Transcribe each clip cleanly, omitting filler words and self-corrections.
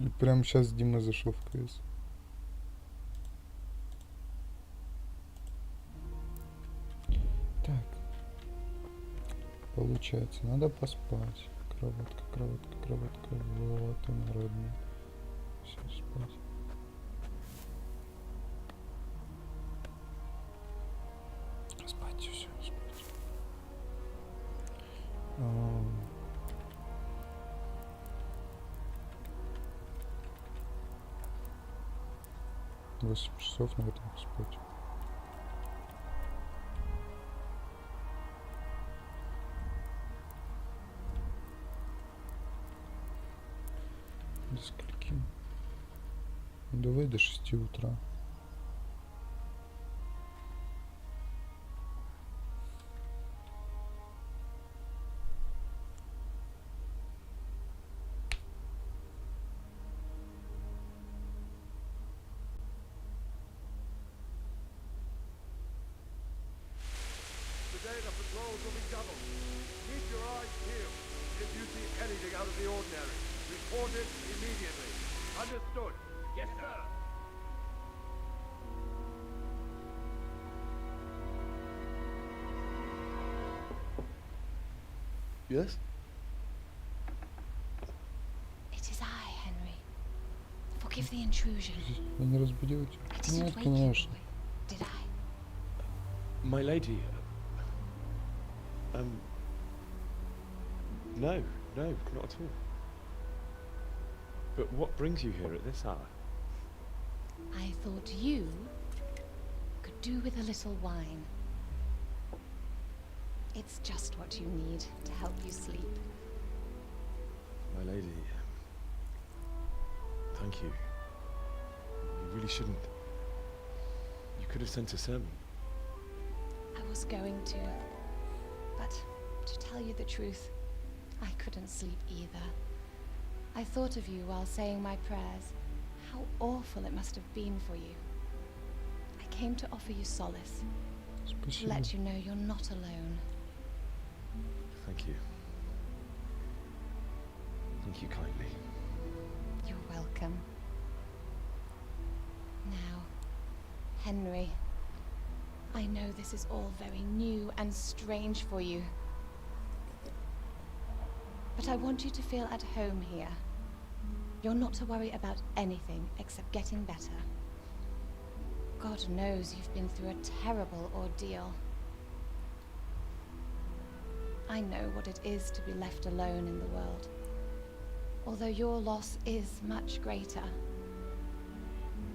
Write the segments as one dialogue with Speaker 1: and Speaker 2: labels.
Speaker 1: И прямо сейчас Дима зашел в КС. Так. Получается, надо поспать. Кроватка, кроватка, кроватка. Вот она, родная. Все, спать. Спать, все, спать. 8 часов надо спать. До скольки? Давай до 6 утра.
Speaker 2: Today the patrols will be doubled. Keep your eyes peeled. If you see anything out of the ordinary, report it immediately. Understood? Yes, sir.
Speaker 3: Yes?
Speaker 4: It is I, Henry. Forgive the intrusion.
Speaker 1: Я не разбудил тебя?
Speaker 4: I didn't
Speaker 1: Нет,
Speaker 4: wake you,
Speaker 1: конечно.
Speaker 4: did I?
Speaker 3: My lady. No, not at all. But what brings you here at this hour?
Speaker 4: I thought you could do with a little wine. It's just what you need to help you sleep.
Speaker 3: My lady. Thank you. You really shouldn't. You could have sent a sermon.
Speaker 4: I was going to, but to tell you the truth, I couldn't sleep either. I thought of you while saying my prayers. How awful it must have been for you. I came to offer you solace, to
Speaker 1: Спасибо.
Speaker 4: let you know you're not alone.
Speaker 3: Thank you. Thank you kindly.
Speaker 4: You're welcome. Now, Henry, I know this is all very new and strange for you, but I want you to feel at home here. You're not to worry about anything except getting better. God knows you've been through a terrible ordeal. I know what it is to be left alone in the world, although your loss is much greater.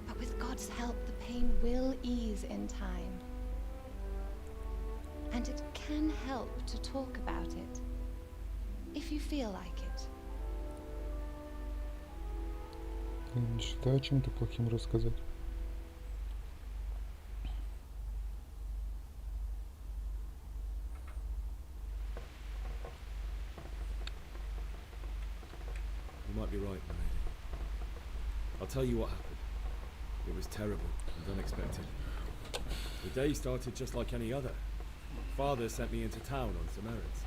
Speaker 4: But with God's help, the pain will ease in time. And it can help to talk about it, if you feel like it.
Speaker 1: Я не считаю чем-то плохим рассказать.
Speaker 3: You might be right, my lady. I'll tell you what happened. It was terrible and unexpected. The day started just like any other. Father sent me into town on some errands.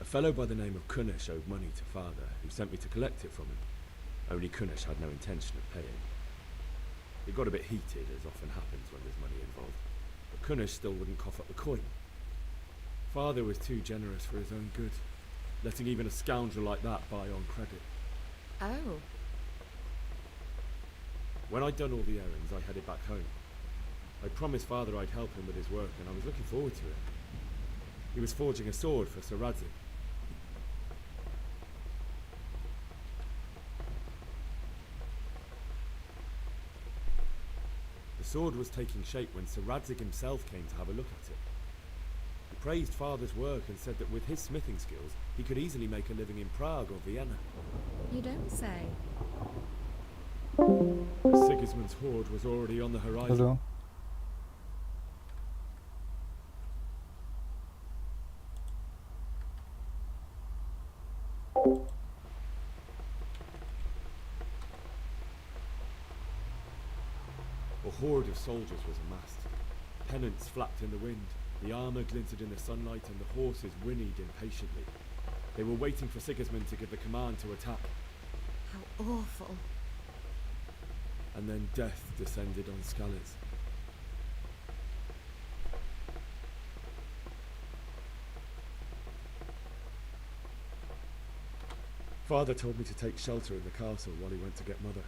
Speaker 3: A fellow by the name of Kunnish owed money to Father, who sent me to collect it from him. Only Kunnish had no intention of paying. It got a bit heated, as often happens when there's money involved, but Kunnish still wouldn't cough up the coin. Father was too generous for his own good, letting even a scoundrel like that buy on credit.
Speaker 5: Oh.
Speaker 3: When I'd done all the errands, I headed back home. I promised Father I'd help him with his work, and I was looking forward to it. He was forging a sword for Sir Radzik. The sword was taking shape when Sir Radzik himself came to have a look at it. He praised Father's work and said that with his smithing skills, he could easily make a living in Prague or Vienna.
Speaker 5: You don't say.
Speaker 3: But Sigismund's horde was already on the horizon.
Speaker 1: Hello.
Speaker 3: A horde of soldiers was amassed. Pennants flapped in the wind. The armour glinted in the sunlight and the horses whinnied impatiently. They were waiting for Sigismund to give the command to attack.
Speaker 5: How awful.
Speaker 3: And then death descended on Scalise. Father told me to take shelter in the castle while he went to get Mother.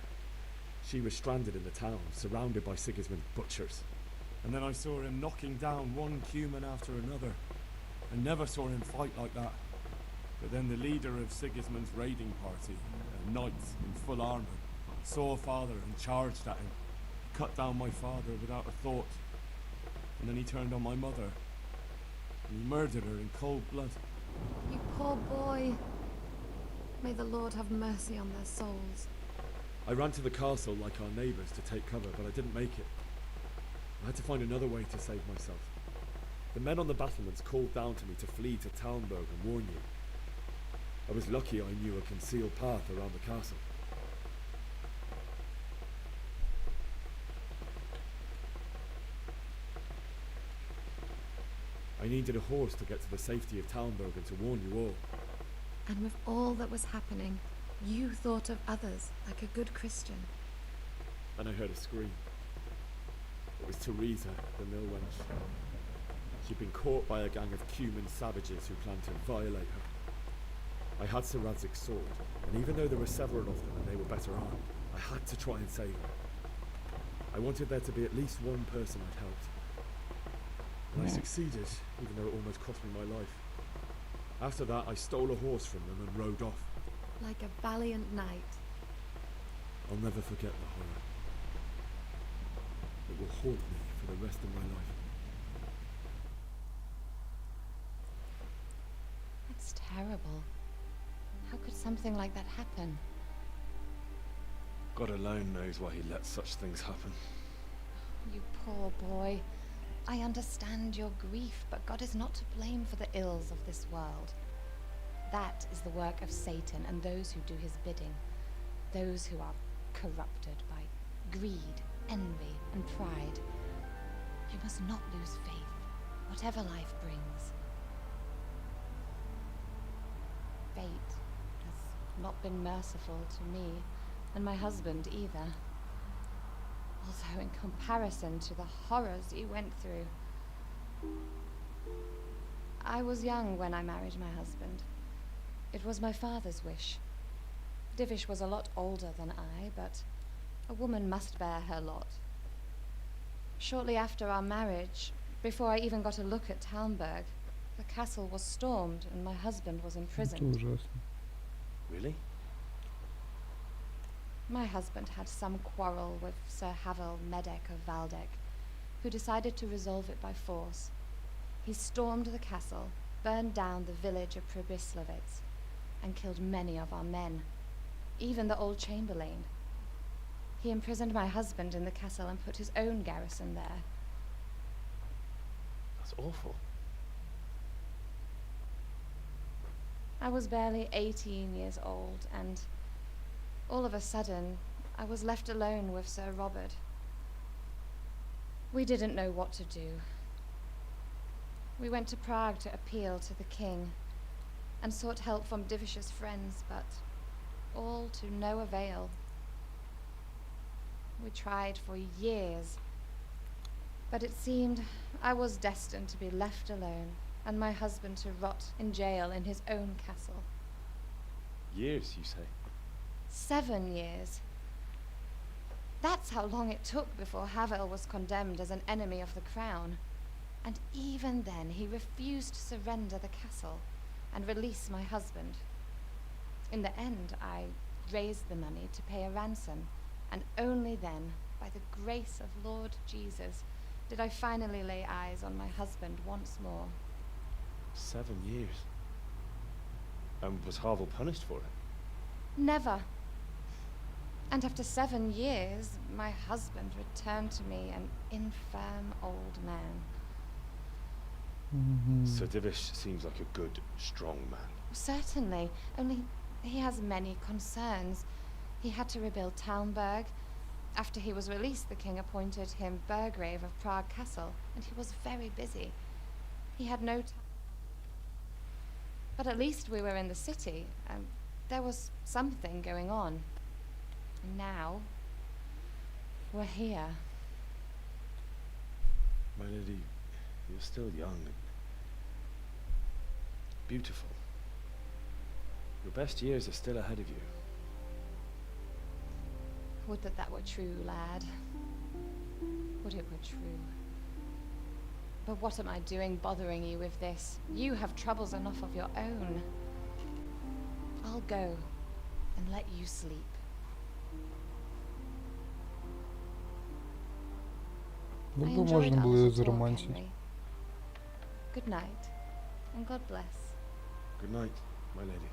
Speaker 3: She was stranded in the town, surrounded by Sigismund's butchers. And then I saw him knocking down one human after another. I never saw him fight like that. But then the leader of Sigismund's raiding party, a knight in full armour, saw Father and charged at him. He cut down my father without a thought. And then he turned on my mother. And he murdered her in cold blood.
Speaker 5: You poor boy. May the Lord have mercy on their souls.
Speaker 3: I ran to the castle like our neighbours to take cover, but I didn't make it. I had to find another way to save myself. The men on the battlements called down to me to flee to Talmberg and warn you. I was lucky I knew a concealed path around the castle. I needed a horse to get to the safety of Talmberg and to warn you all.
Speaker 5: And with all that was happening, you thought of others like a good Christian.
Speaker 3: And I heard a scream. It was Teresa, the mill wench. She'd been caught by a gang of Cuman savages who planned to violate her. I had Sir Radzig's sword, and even though there were several of them and they were better armed, I had to try and save her. I wanted there to be at least one person I'd helped. And I succeeded, even though it almost cost me my life. After that, I stole a horse from them and rode off.
Speaker 5: Like a valiant knight.
Speaker 3: I'll never forget the horror. It will haunt me for the rest of my life.
Speaker 4: That's terrible. How could something like that happen?
Speaker 3: God alone knows why he lets such things happen.
Speaker 4: You poor boy. I understand your grief, but God is not to blame for the ills of this world. That is the work of Satan and those who do his bidding. Those who are corrupted by greed, envy, and pride. You must not lose faith, whatever life brings. Fate has not been merciful to me, and my husband either. Although in comparison to the horrors you went through. I was young when I married my husband. It was my father's wish. Divish was a lot older than I, but a woman must bear her lot. Shortly after our marriage, before I even got a look at Talmberg, the castle was stormed and my husband was
Speaker 1: Это
Speaker 4: imprisoned.
Speaker 1: ужасно.
Speaker 3: Really?
Speaker 4: My husband had some quarrel with Sir Havel Medek of Valdek, who decided to resolve it by force. He stormed the castle, burned down the village of Pribyslavitz, and killed many of our men, even the old chamberlain. He imprisoned my husband in the castle and put his own garrison there.
Speaker 3: That's awful.
Speaker 4: I was barely 18 years old, and all of a sudden, I was left alone with Sir Robert. We didn't know what to do. We went to Prague to appeal to the king, and sought help from Divish's friends, but all to no avail. We tried for years, but it seemed I was destined to be left alone, and my husband to rot in jail in his own castle.
Speaker 3: Years, you say?
Speaker 4: 7 years. That's how long it took before Havel was condemned as an enemy of the crown. And even then he refused to surrender the castle and release my husband. In the end, I raised the money to pay a ransom, and only then, by the grace of Lord Jesus, did I finally lay eyes on my husband once more.
Speaker 3: 7 years. And was Havel punished for it?
Speaker 4: Never. And after 7 years, my husband returned to me an infirm old man.
Speaker 3: Sir Divish seems like a good, strong man.
Speaker 4: Certainly, only he has many concerns. He had to rebuild Talmberg. After he was released, the king appointed him Burgrave of Prague Castle, and he was very busy. He had no time. But at least we were in the city. There was something going on. And now, we're here.
Speaker 3: My lady, you're still young and beautiful. Your best years are still ahead of you.
Speaker 4: Would that were true, lad. Would it were true. But what am I doing bothering you with this? You have troubles enough of your own. I'll go and let you sleep.
Speaker 1: Ну,
Speaker 4: I
Speaker 1: бы
Speaker 4: enjoyed
Speaker 1: можно
Speaker 4: our
Speaker 1: было ее
Speaker 4: talk,
Speaker 1: заромантить.
Speaker 4: Henry. Good night, and God bless.
Speaker 3: Good night, my lady.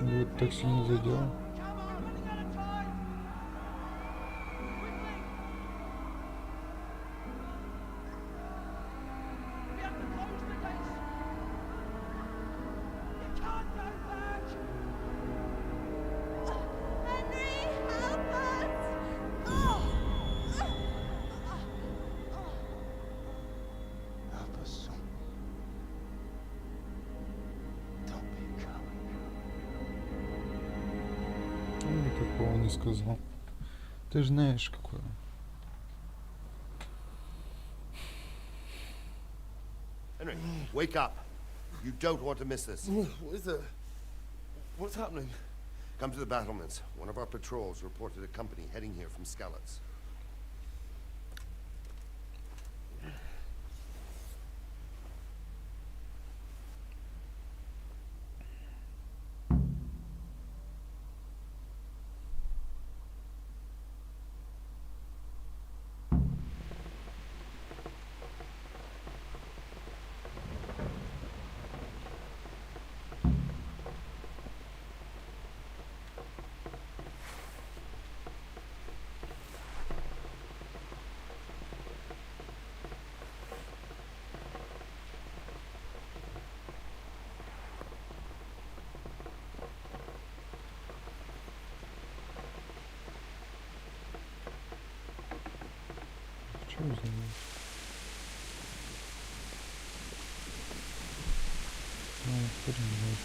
Speaker 1: Ну, это так сильно задело.
Speaker 2: Come on, running out of time! Quickly! We have to close the gates! You can't go back!
Speaker 5: Henry, help us!
Speaker 6: Help us. Don't be a coward.
Speaker 1: Он бы такого не сказал. Ты же знаешь, какое.
Speaker 2: Henry, wake up. You don't want to miss this.
Speaker 6: What is it? What's happening?
Speaker 2: Come to the battlements. One of our patrols reported a company heading here from Skalitz.
Speaker 1: Что за ним? Ну, хрен.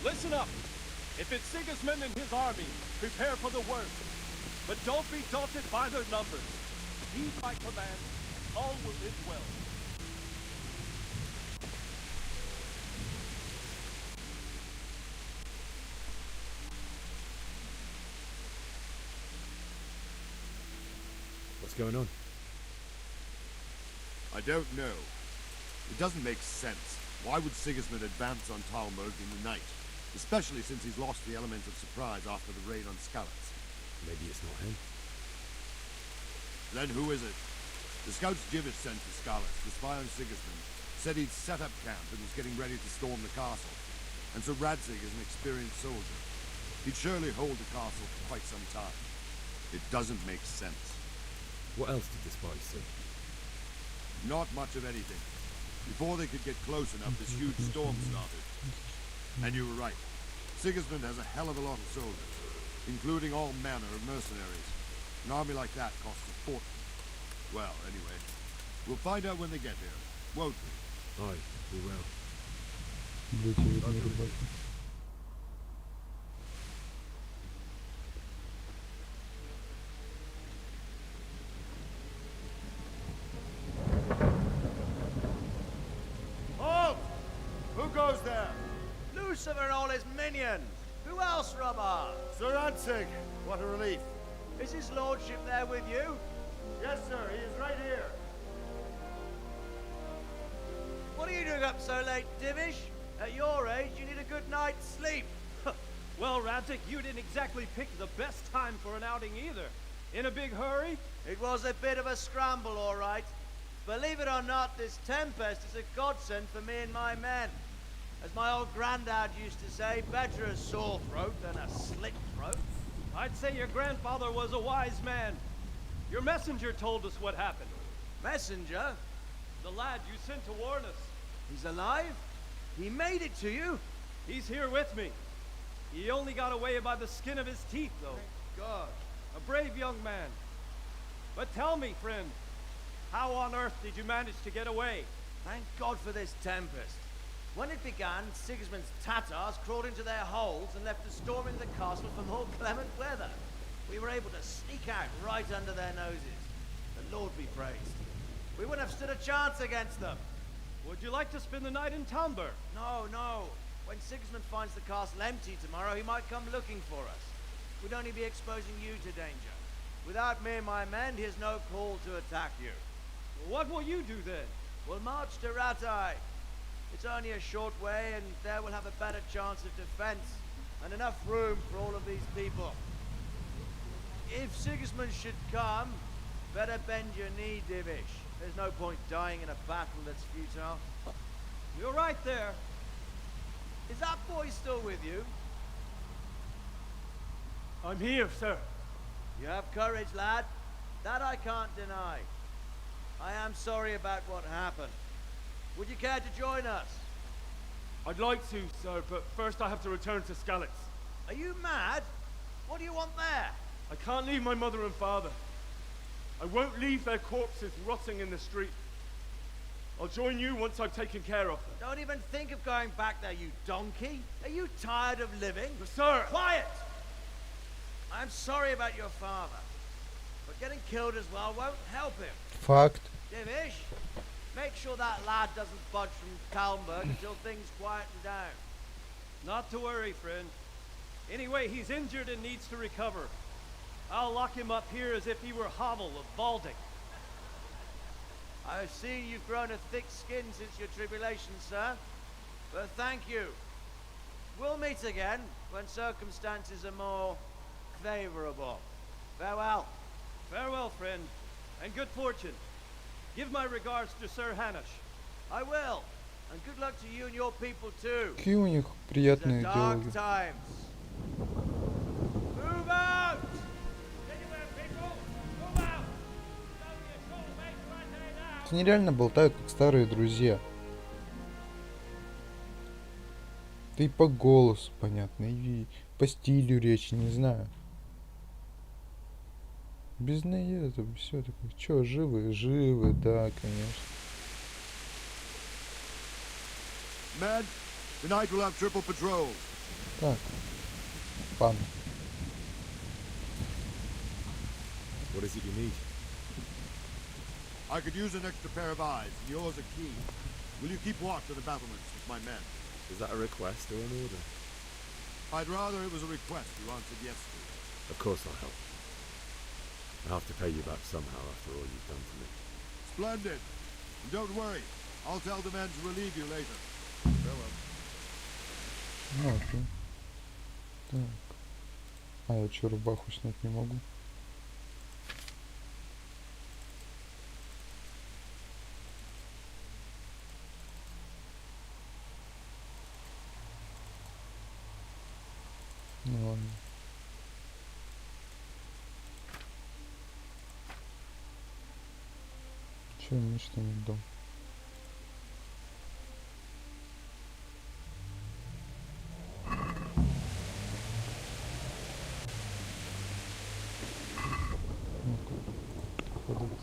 Speaker 7: Listen up! If it's Sigismund and his army, prepare for the worst. But don't be daunted by their numbers. Heed my command, all will end well.
Speaker 3: What's going on?
Speaker 2: I don't know. It doesn't make sense. Why would Sigismund advance on Talmud in the night? Especially since he's lost the element of surprise after the raid on Skalitz.
Speaker 3: Maybe it's not him.
Speaker 2: Then who is it? The scouts Jivish sent to Skalitz to spy on Sigismund said he'd set up camp and was getting ready to storm the castle. And so Radzig is an experienced soldier. He'd surely hold the castle for quite some time. It doesn't make sense.
Speaker 3: What else did the spies see?
Speaker 2: Not much of anything. Before they could get close enough, this huge storm started. And you were right. Sigismund has a hell of a lot of soldiers, including all manner of mercenaries. An army like that costs a fortune. Well, anyway, we'll find out when they get here, won't we?
Speaker 3: Aye, we will.
Speaker 1: Блять, я видно рыбак.
Speaker 2: Halt! Who goes there? Lucifer and all his minions! Who
Speaker 8: Who else, Robert?
Speaker 2: Sir Ansig, what a relief.
Speaker 8: Is his lordship there with you?
Speaker 2: Yes, sir, he is right here.
Speaker 8: What are you doing up so late, Divish? At your age, you need a good night's sleep.
Speaker 7: Well, Radzik, you didn't exactly pick the best time for an outing either. In a big hurry?
Speaker 8: It was a bit of a scramble, all right. Believe it or not, this tempest is a godsend for me and my men. As my old granddad used to say, better a sore throat than a slit throat.
Speaker 7: I'd say your grandfather was a wise man. Your messenger told us what happened.
Speaker 8: Messenger?
Speaker 7: The lad you sent to warn us.
Speaker 8: He's alive? He made it to you?
Speaker 7: He's here with me. He only got away by the skin of his teeth, though.
Speaker 8: Thank God.
Speaker 7: A brave young man. But tell me, friend, how on earth did you manage to get away?
Speaker 8: Thank God for this tempest. When it began, Sigismund's Tatars crawled into their holes and left us storming the castle for more clement weather. We were able to sneak out right under their noses. The Lord be praised. We wouldn't have stood a chance against them.
Speaker 7: Would you like to spend the night in Talmberg?
Speaker 8: No, no. When Sigismund finds the castle empty tomorrow, he might come looking for us. We'd only be exposing you to danger. Without me and my men, he has no call to attack you.
Speaker 7: What will you do then?
Speaker 8: We'll march to Ratai. It's only a short way, and there we'll have a better chance of defense, and enough room for all of these people. If Sigismund should come, better bend your knee, Divish. There's no point dying in a battle that's futile.
Speaker 7: You're right there.
Speaker 8: Is that boy still with you?
Speaker 7: I'm here, sir.
Speaker 8: You have courage, lad. That I can't deny. I am sorry about what happened. Would you care to join us?
Speaker 7: I'd like to, sir, but first I have to return to Skalitz.
Speaker 8: Are you mad? What do you want there?
Speaker 7: I can't leave my mother and father. I won't leave their corpses rotting in the street. I'll join you once I've taken care of them.
Speaker 8: Don't even think of going back there, you donkey. Are you tired of living?
Speaker 7: But sir!
Speaker 8: Quiet! I'm sorry about your father, but getting killed as well won't help him.
Speaker 1: Факт.
Speaker 8: Divish, make sure that lad doesn't budge from Talmberg until things quieten down.
Speaker 7: Not to worry, friend. Anyway, he's injured and needs to recover. I'll lock him up here as if he were Havel of Baldic.
Speaker 8: I see you've grown a thick skin since your tribulation, sir. But thank you. We'll meet again when circumstances are more favorable. Farewell.
Speaker 7: Farewell, friend, and good fortune. Give my regards to Sir Hanush.
Speaker 8: I will. And good luck to you and your people too.
Speaker 1: Какие у них
Speaker 8: These are
Speaker 1: приятные
Speaker 8: dark
Speaker 1: диалоги.
Speaker 8: times. Move out!
Speaker 1: Они реально болтают как старые друзья. Да и по голосу понятно, и по стилю речи, не знаю. Без наезда, все такое. Че, живы? Живы, да, конечно.
Speaker 2: Men, tonight we'll have triple patrol.
Speaker 1: Так. Пан.
Speaker 3: What is it you need?
Speaker 2: I could use an extra pair of eyes, and yours are keen. Will you keep watch of the battlements with my men?
Speaker 3: Is that a request or an order?
Speaker 2: I'd rather it was a request you answered yes to.
Speaker 3: Of course I'll help. I have to pay you back somehow after all you've done for me.
Speaker 2: Splendid. And don't worry, I'll tell the men to relieve you later. Farewell.
Speaker 1: Ну, окей. Так. А я че, рубаху снять не могу? Ну ладно. Че ему что не дал? Ну-ка, ходить.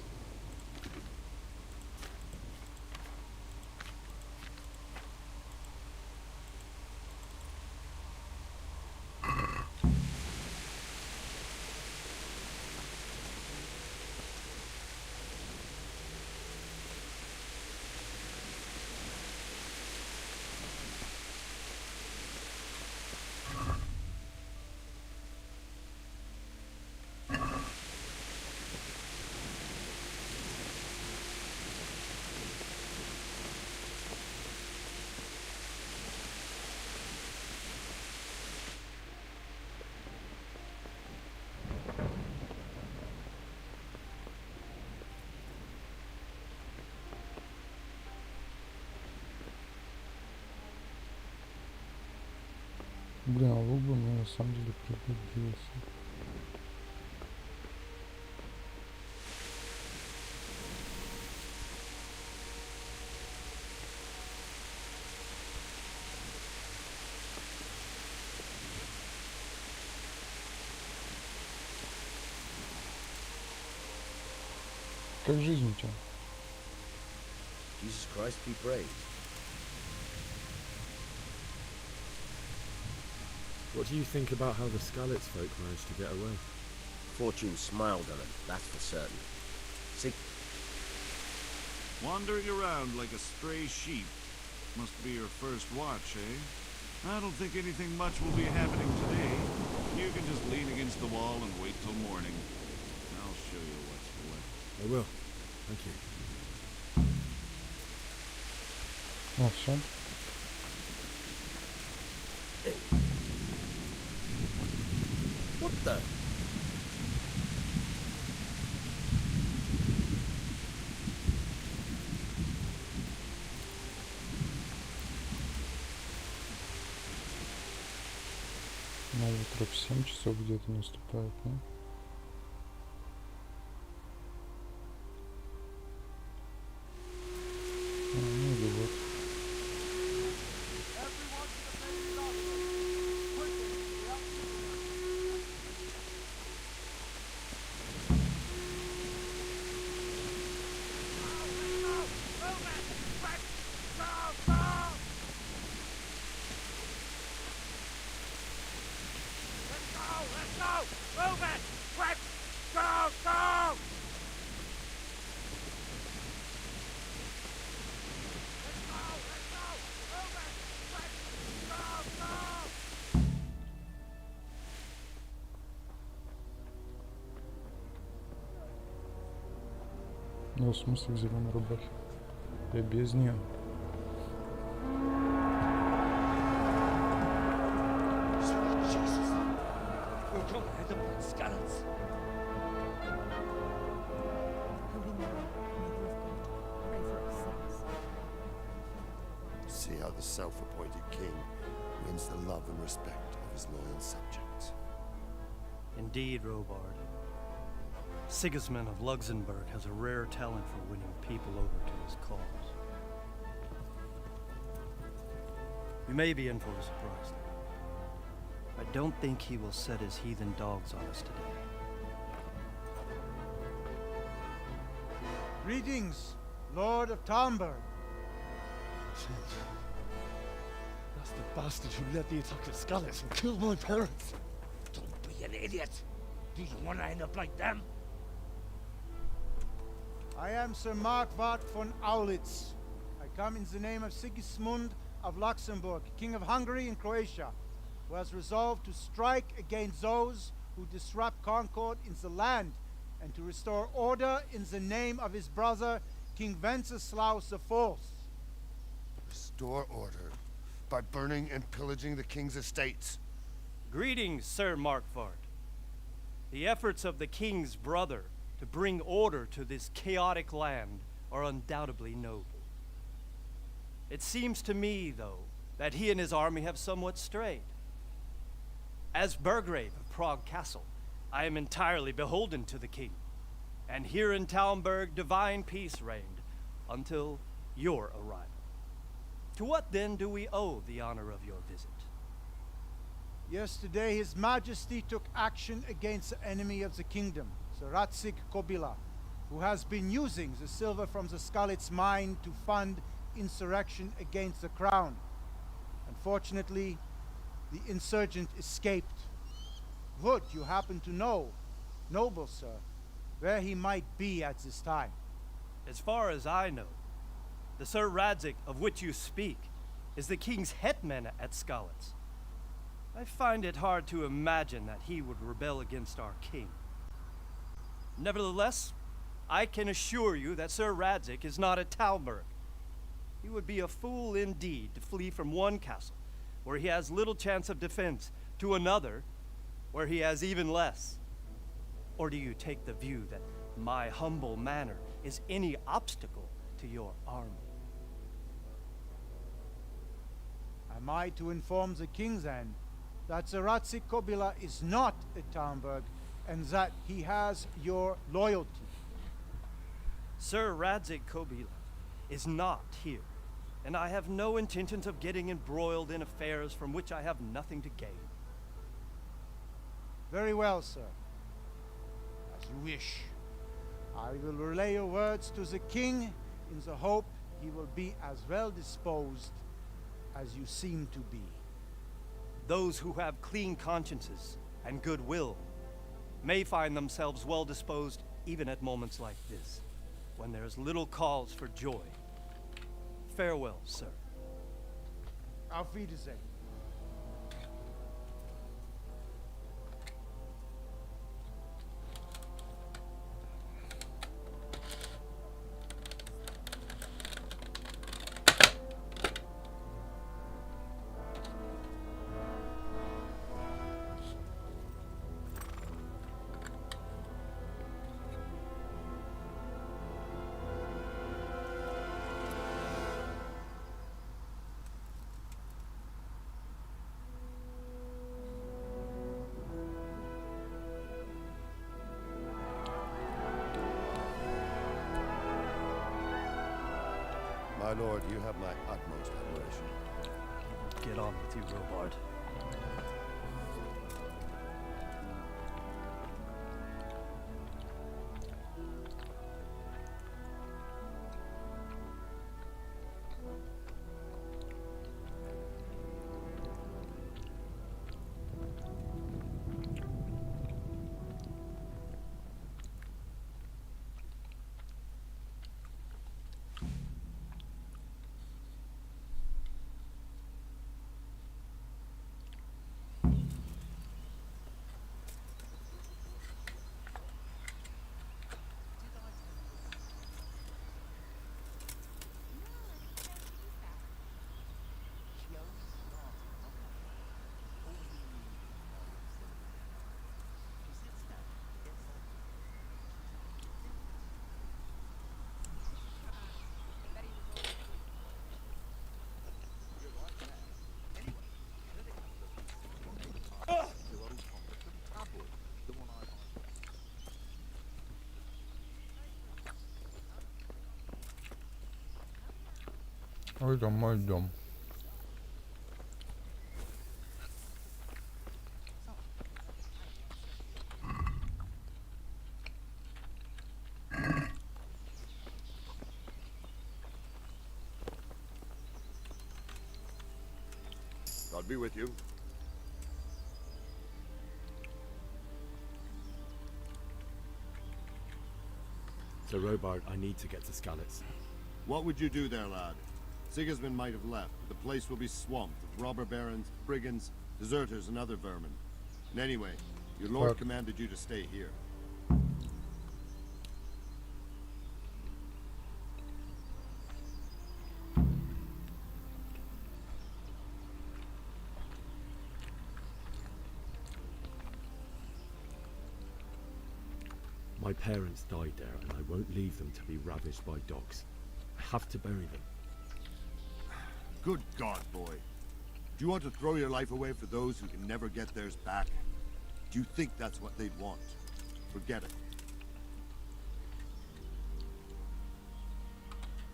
Speaker 1: Блин, а лук бы мне на самом деле пригодился. Как жизнь у тебя?
Speaker 9: Jesus Christ be praised.
Speaker 3: What do you think about how the Skalitz folk managed to get away?
Speaker 9: Fortune smiled on him, that's for certain.
Speaker 2: Wandering around like a stray sheep. Must be your first watch, eh? I don't think anything much will be happening today. You can just lean against the wall and wait till morning. I'll show you what's what.
Speaker 3: I will. Thank you.
Speaker 1: Ну все.
Speaker 9: What the?
Speaker 1: На утро в 7 часов где-то наступает, да? Ну или вот. Ну, в смысле, в зеленой рубахе. Я без нее.
Speaker 6: See how the self-appointed king wins the love and respect of his loyal subjects.
Speaker 10: Indeed, Robard. Sigismund of Luxembourg has a rare talent for winning people over to his cause. We may be in for a surprise, though. I don't think he will set his heathen dogs on us today.
Speaker 8: Greetings, Lord of Talmberg.
Speaker 11: That's the bastard who led the attack at Skalitz and killed my parents.
Speaker 12: Don't be an idiot. Do you want to end up like them?
Speaker 8: I am Sir Markwart von Aulitz. I come in the name of Sigismund of Luxembourg, King of Hungary and Croatia, who has resolved to strike against those who disrupt concord in the land and to restore order in the name of his brother, King Wenceslaus IV.
Speaker 6: Restore order by burning and pillaging the king's estates.
Speaker 10: Greetings, Sir Markwart. The efforts of the king's brother to bring order to this chaotic land are undoubtedly noble. It seems to me, though, that he and his army have somewhat strayed. As Burgrave of Prague Castle, I am entirely beholden to the king, and here in Talmberg divine peace reigned until your arrival. To what then do we owe the honor of your visit?
Speaker 8: Yesterday, His Majesty took action against the enemy of the kingdom, Sir Ratzik Kobila, who has been using the silver from the Skalitz mine to fund insurrection against the crown. Unfortunately, the insurgent escaped. Would you happen to know, noble sir, where he might be at this time?
Speaker 10: As far as I know, the Sir Radzik of which you speak is the king's hetman at Skalitz. I find it hard to imagine that he would rebel against our king. Nevertheless, I can assure you that Sir Radzik is not at Talmberg. He would be a fool indeed to flee from one castle, where he has little chance of defense, to another, where he has even less. Or do you take the view that my humble manner is any obstacle to your army?
Speaker 8: Am I to inform the king then
Speaker 13: that Zaratsi Kobila is not a Talmberg, and that he has your loyalty.
Speaker 10: Sir Radzik Kobila is not here, and I have no intentions of getting embroiled in affairs from which I have nothing to gain.
Speaker 13: Very well, sir. As you wish. I will relay your words to the king in the hope he will be as well disposed as you seem to be.
Speaker 10: Those who have clean consciences and goodwill may find themselves well disposed even at moments like this, when there is little cause for joy. Farewell, sir.
Speaker 13: Auf Wiedersehen.
Speaker 6: My lord, you have my utmost admiration.
Speaker 10: Get on with you, Robard.
Speaker 1: Ой, дом, мой дом.
Speaker 6: God be with you.
Speaker 3: So, Robard, I need to get to Skalitz.
Speaker 2: What would you do there, lad? Sigismund might have left, but the place will be swamped with robber barons, brigands, deserters, and other vermin. And anyway, your lord commanded you to stay here.
Speaker 3: My parents died there, and I won't leave them to be ravaged by dogs. I have to bury them.
Speaker 2: Good God, boy. Do you want to throw your life away for those who can never get theirs back? Do you think that's what they'd want? Forget it.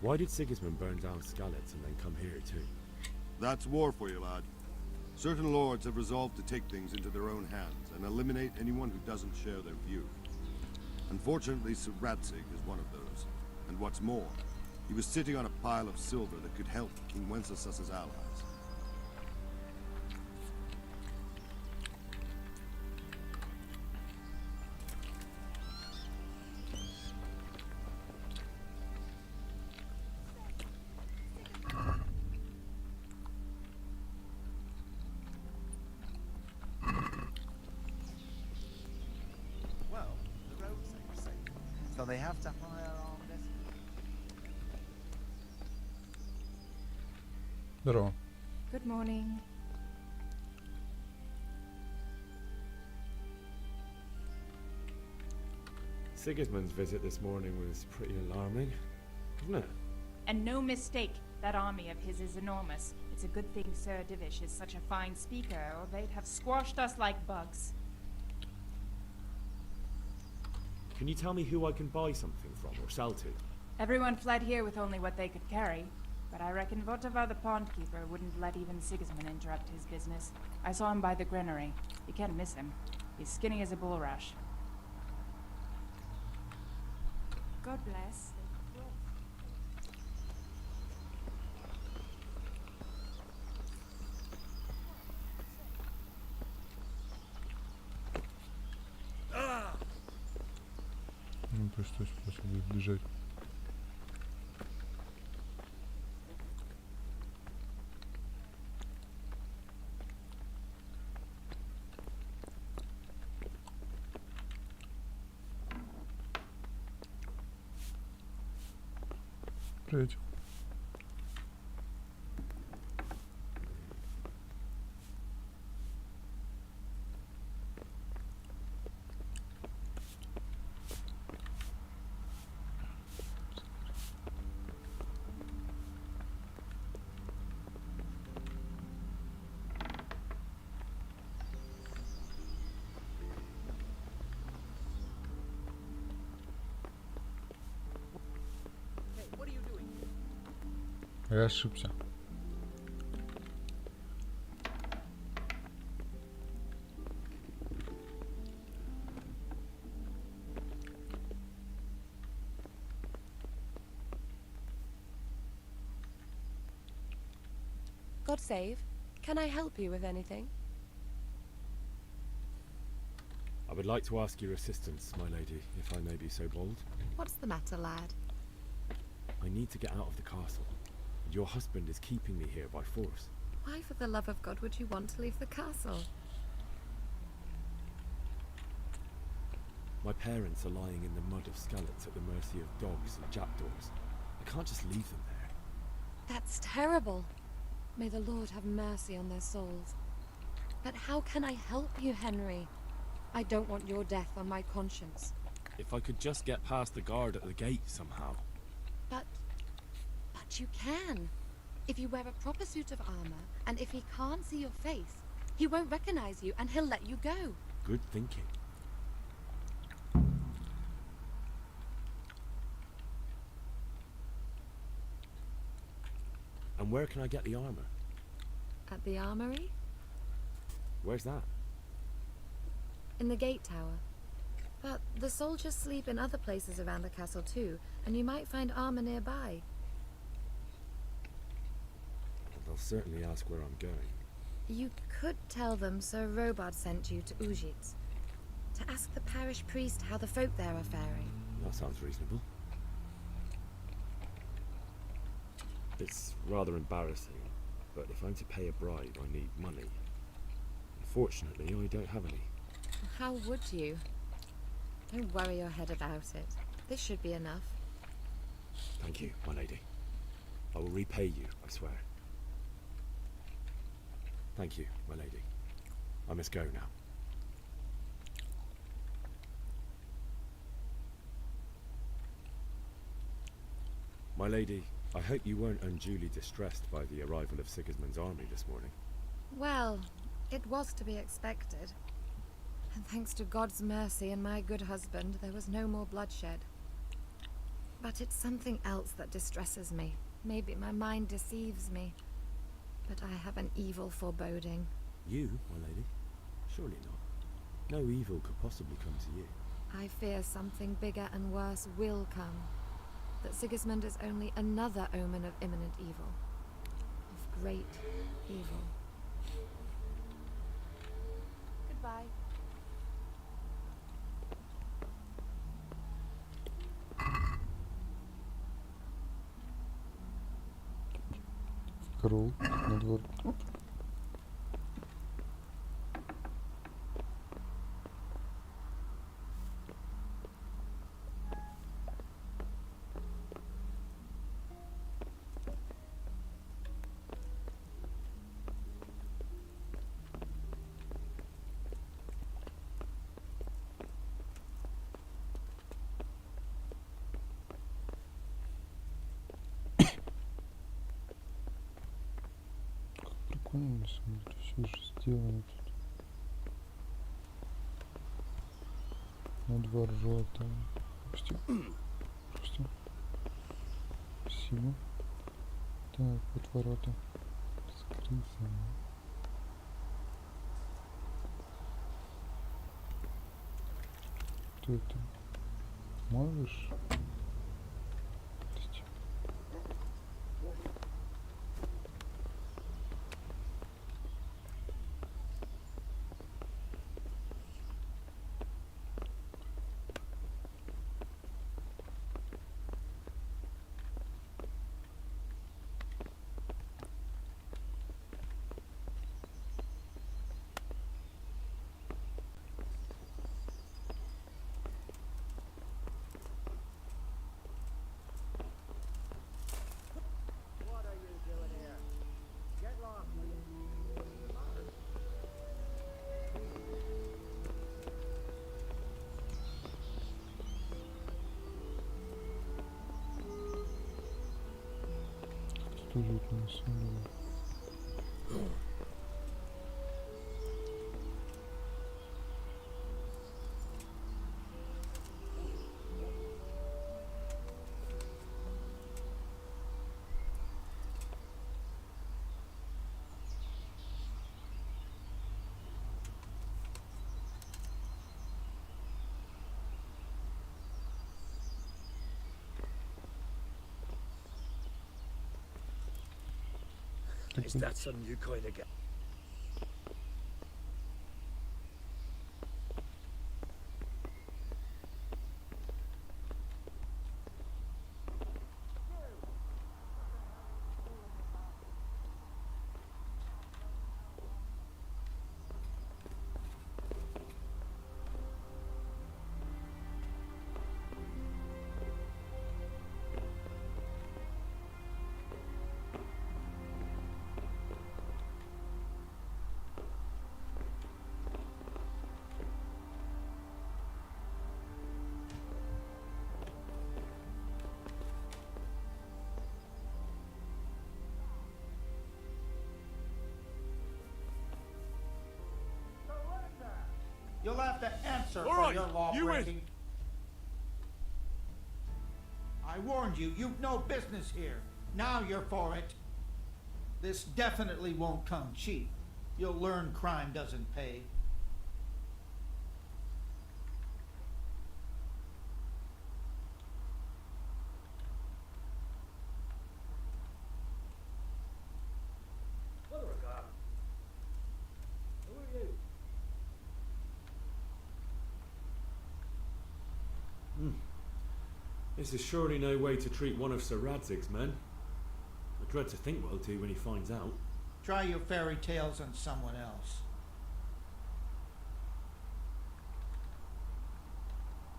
Speaker 3: Why did Sigismund burn down Skalitz and then come here too?
Speaker 2: That's war for you, lad. Certain lords have resolved to take things into their own hands and eliminate anyone who doesn't share their view. Unfortunately, Sir Radzik is one of those. And what's more, he was sitting on a pile of silver that could help King Wenceslas's allies.
Speaker 8: Well, the roads ain't safe, so they have to hire armed escorts.
Speaker 1: Здорово.
Speaker 5: Good morning.
Speaker 3: Sigismund's visit this morning was pretty alarming, wasn't it?
Speaker 14: And no mistake. That army of his is enormous. It's a good thing Sir Divish is such a fine speaker, or they'd have squashed us like bugs.
Speaker 3: Can you tell me who I can buy something from or sell to?
Speaker 14: Everyone fled here with only what they could carry, but I reckon Votava the pondkeeper wouldn't let even Sigismund interrupt his business. I saw him by the granary. You can't miss him. He's skinny as a bulrush. God bless.
Speaker 1: Ну, простой способ избежать. Привет. Я ошибся.
Speaker 15: God save. Can I help you with anything?
Speaker 3: I would like to ask your assistance, my lady, if I may be so bold.
Speaker 5: What's the matter, lad?
Speaker 3: I need to get out of the castle. Your husband is keeping me here by force.
Speaker 5: Why, for the love of God, would you want to leave the castle?
Speaker 3: My parents are lying in the mud of skeleton at the mercy of dogs and jackdaws. I can't just leave them there.
Speaker 15: That's terrible. May the Lord have mercy on their souls. But how can I help you, Henry? I don't want your death on my conscience.
Speaker 3: If I could just get past the guard at the gate somehow.
Speaker 15: But you can. If you wear a proper suit of armor, and if he can't see your face, he won't recognize you and he'll let you go.
Speaker 3: Good thinking. And where can I get the armor?
Speaker 5: At the armory?
Speaker 3: Where's that?
Speaker 5: In the gate tower. But the soldiers sleep in other places around the castle too, and you might find armor nearby.
Speaker 3: They'll certainly ask where I'm going.
Speaker 5: You could tell them Sir Robard sent you to Ujitz, to ask the parish priest how the folk there are faring.
Speaker 3: That sounds reasonable. It's rather embarrassing, but if I'm to pay a bribe, I need money. Unfortunately, I don't have any.
Speaker 5: How would you? Don't worry your head about it. This should be enough.
Speaker 3: Thank you, my lady. I will repay you, I swear. Thank you, my lady. I must go now. My lady, I hope you weren't unduly distressed by the arrival of Sigismund's army this morning.
Speaker 5: Well, it was to be expected. And thanks to God's mercy and my good husband, there was no more bloodshed. But it's something else that distresses me. Maybe my mind deceives me. But I have an evil foreboding.
Speaker 3: You, my lady? Surely not. No evil could possibly come to you.
Speaker 5: I fear something bigger and worse will come. That Sigismund is only another omen of imminent evil. Of great evil.
Speaker 15: Goodbye.
Speaker 1: Крол на двор. понял, все же сделано тут. На 2 ржота. Пропустил. Пропустил. Спасибо. Так, вот ворота. Скрыться. Кто это? Малыш? Тоже это не сумму.
Speaker 9: Is that some new kind of guy?
Speaker 13: You'll have to answer
Speaker 7: All
Speaker 13: for
Speaker 7: right,
Speaker 13: your law
Speaker 7: you
Speaker 13: breaking. I warned you, you've no business here. Now you're for it. This definitely won't come cheap. You'll learn crime doesn't pay.
Speaker 3: This is surely no way to treat one of Sir Radzig's men. I dread to think what he'll do when he finds out.
Speaker 13: Try your fairy tales on someone else.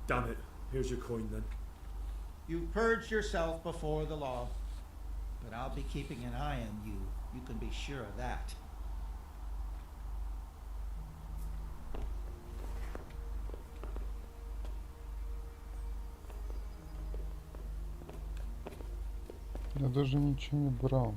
Speaker 3: Damn it. Here's your coin then.
Speaker 13: You purged yourself before the law, but I'll be keeping an eye on you. You can be sure of that.
Speaker 1: Я даже ничего не брал.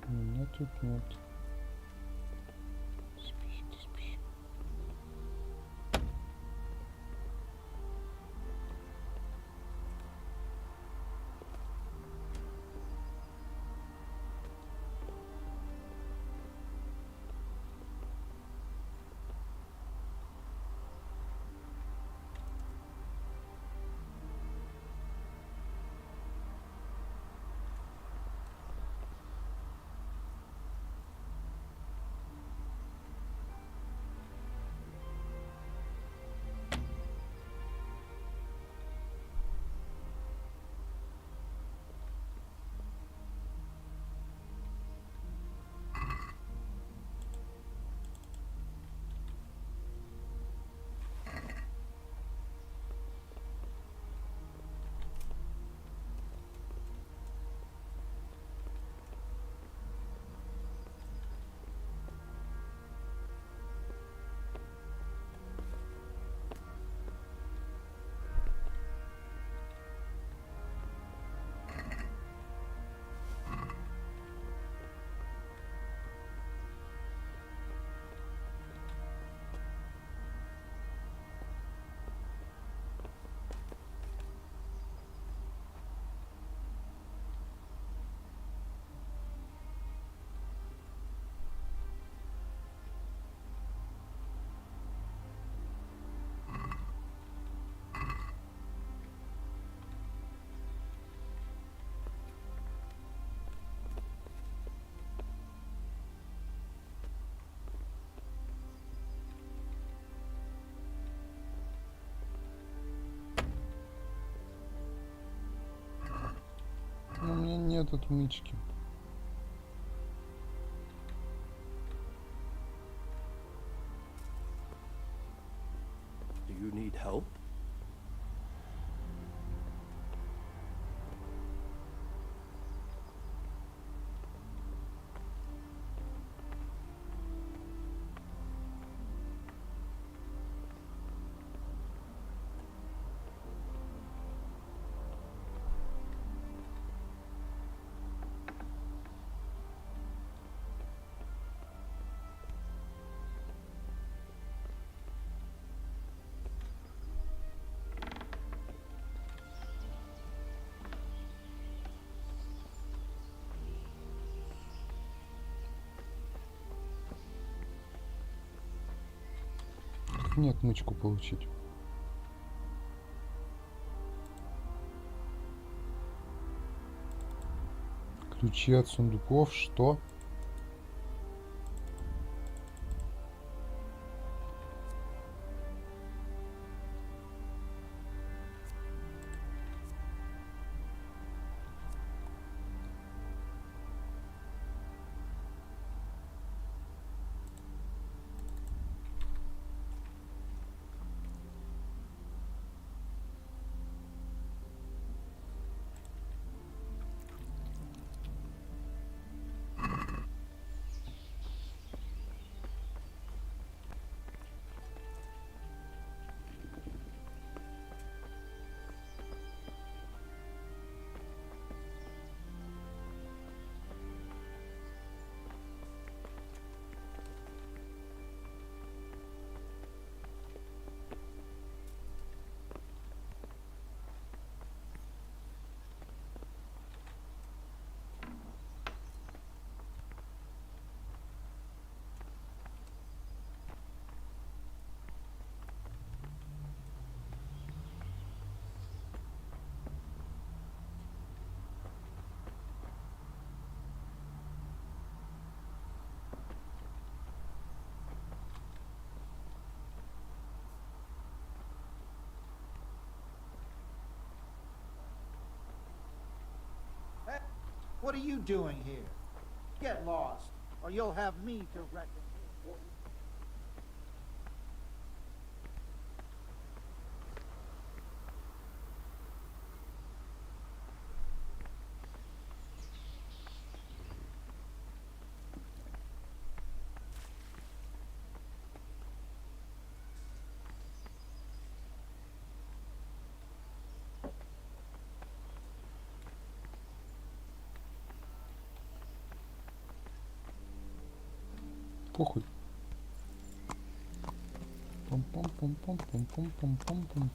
Speaker 1: Меня тут нет. Спи, ты спи. Нет отмычки.
Speaker 10: Do you need help?
Speaker 1: Не отмычку получить. Ключи от сундуков, что?
Speaker 13: What are you doing here? Get lost, or you'll have me to reckon with.
Speaker 1: Похуй. Пам-пам-пам-пам-пам-пам-пам-пам-пам.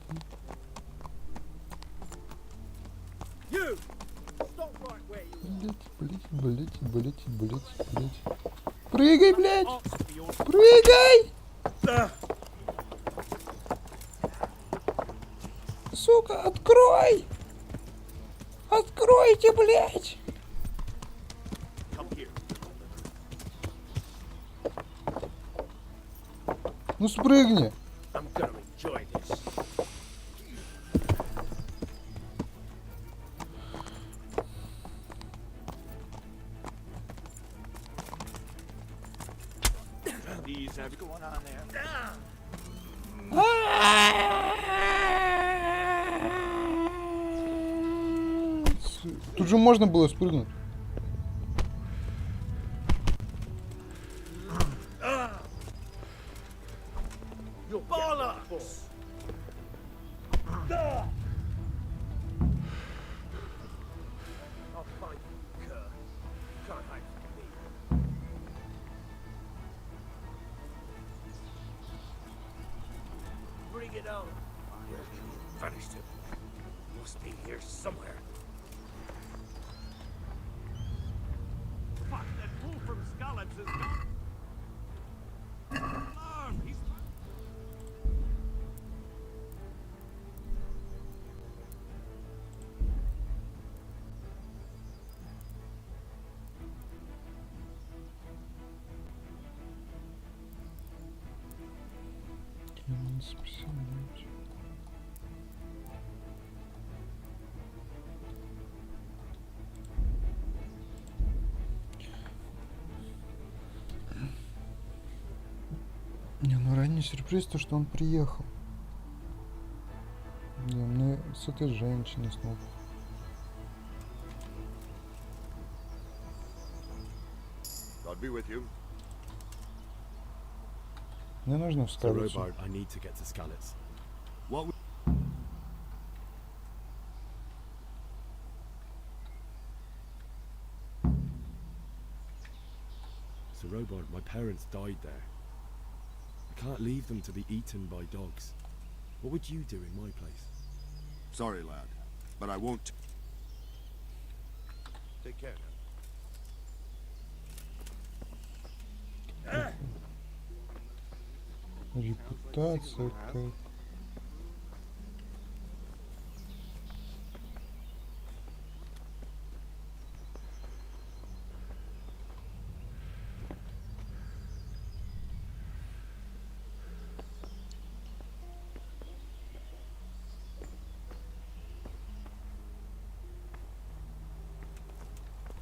Speaker 1: Блять. Прыгай, блядь! Прыгай! Сука, открой! Откройте, блядь! Ну спрыгни! Тут же можно было спрыгнуть. Не, ну ранний сюрприз то, что он приехал. Не, мне с этой женщиной снова.
Speaker 6: God be with you.
Speaker 1: Мне нужно в
Speaker 3: So,
Speaker 1: Скалицу.
Speaker 3: Robard, I need to get to Skalitz.
Speaker 2: What we
Speaker 3: So, Robard, my parents died there. I can't leave them to be eaten by dogs. What would you do in my place?
Speaker 2: Sorry, lad, but I won't.
Speaker 6: Take care now.
Speaker 1: Репутация как.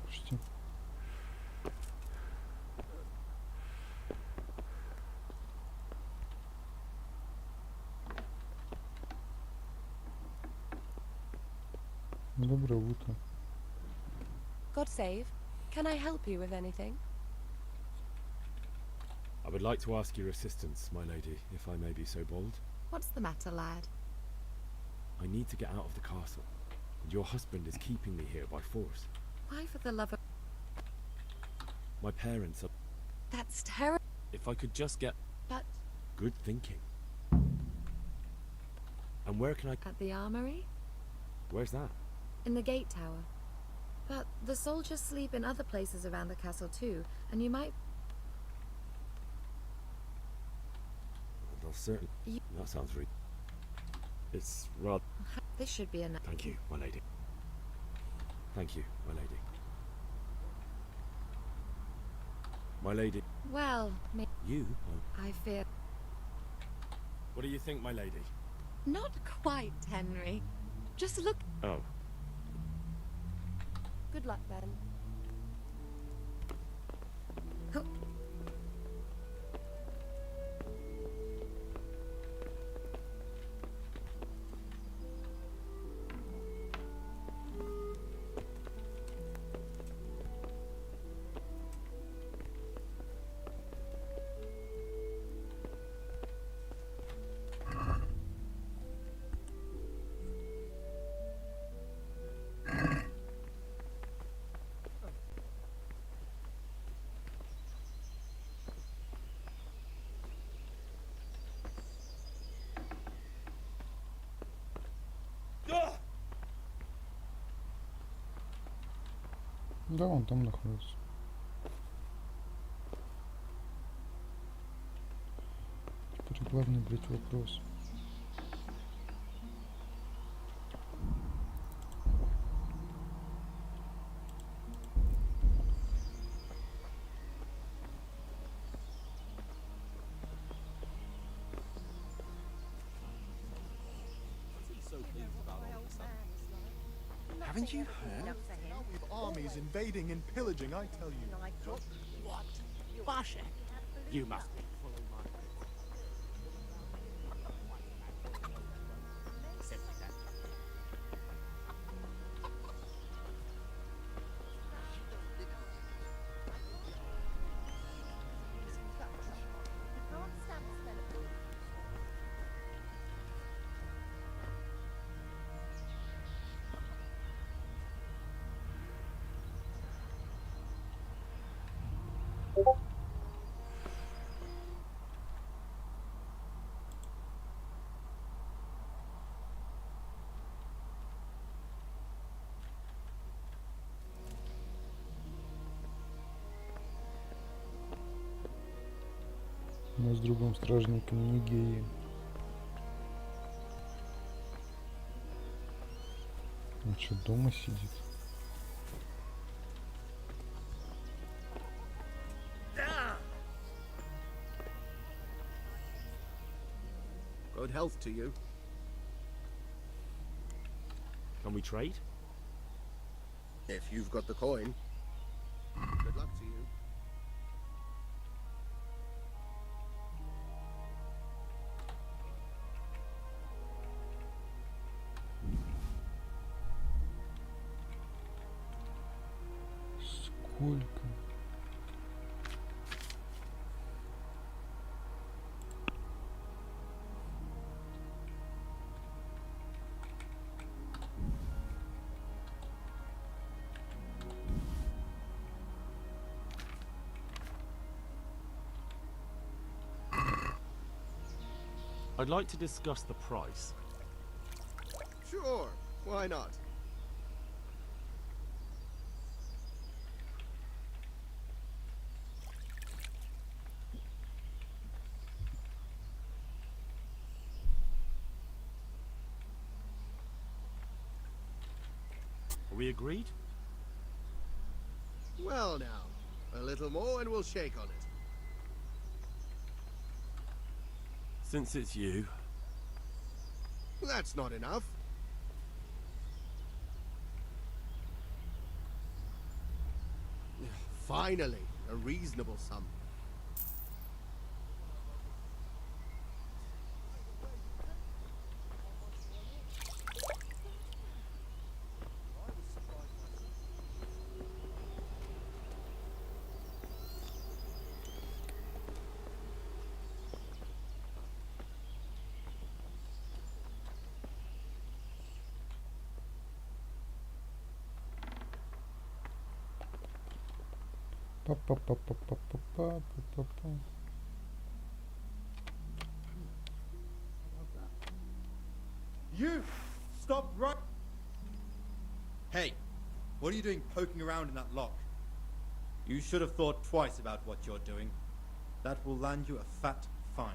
Speaker 1: Почти. Доброе утро.
Speaker 15: God save. Can I help you with anything?
Speaker 3: I would like to ask your assistance, my lady, if I may be so bold.
Speaker 5: What's the matter, lad?
Speaker 3: I need to get out of the castle, and your husband is keeping me here by force.
Speaker 5: Why, for the love of...
Speaker 3: My parents are...
Speaker 15: That's terrible.
Speaker 3: If I could just get...
Speaker 15: But
Speaker 3: Good thinking. And where can I...
Speaker 5: At the armory?
Speaker 3: Where's that?
Speaker 5: In the gate tower. But the soldiers sleep in other places around the castle too, and you might...
Speaker 3: They'll certainly... That sounds really... It's rather...
Speaker 5: This should be enough.
Speaker 3: Thank you, my lady. Thank you, my lady. My lady...
Speaker 5: Well,
Speaker 3: You?
Speaker 5: I fear...
Speaker 3: What do you think, my lady?
Speaker 15: not quite, Henry. Just look.
Speaker 3: Oh.
Speaker 15: Good luck then.
Speaker 1: Да, он там находится. Теперь главный, блядь, вопрос.
Speaker 11: Haven't you heard? Now we've armies invading and pillaging, I tell you.
Speaker 12: What? Basha? You must be full of mind. Simply that.
Speaker 1: Мы с другом стражником не геи. Он что, дома сидит?
Speaker 12: Good health to you.
Speaker 3: Can we trade?
Speaker 12: If you've got the coin. Good luck to you.
Speaker 1: Сколько?
Speaker 11: I'd like to discuss the price.
Speaker 6: Sure, why not?
Speaker 11: Are we agreed?
Speaker 6: Well now, a little more and we'll shake on it.
Speaker 11: Since it's you.
Speaker 6: That's not enough. Finally, a reasonable sum.
Speaker 1: Па-па-па-па-па-па-па-па-па.
Speaker 16: You! Stop right... Hey, what are you doing poking around in that lock? You should have thought twice about what you're doing. That will land you a fat fine.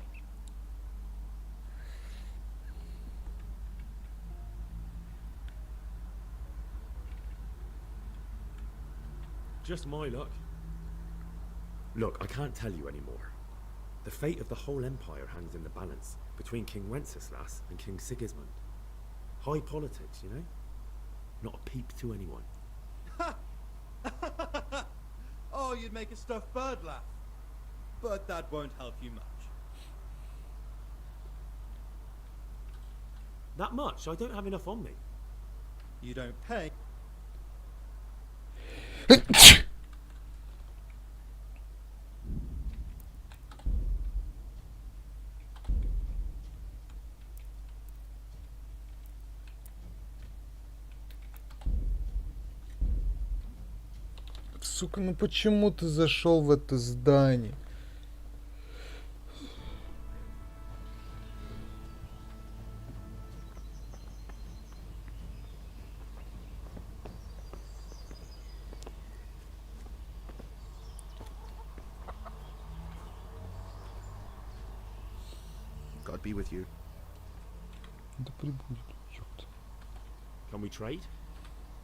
Speaker 3: Just my luck. Look, I can't tell you anymore. The fate of the whole empire hangs in the balance between King Wenceslas and King Sigismund. High politics, you know? Not a peep to anyone.
Speaker 16: Oh, you'd make a stuffed bird laugh. But that won't help you much.
Speaker 3: That much? I don't have enough on me.
Speaker 16: You don't pay.
Speaker 1: Сука, ну почему ты зашел в это здание?
Speaker 6: God be with you.
Speaker 1: Да прибудет, ёпта.
Speaker 3: Can we trade?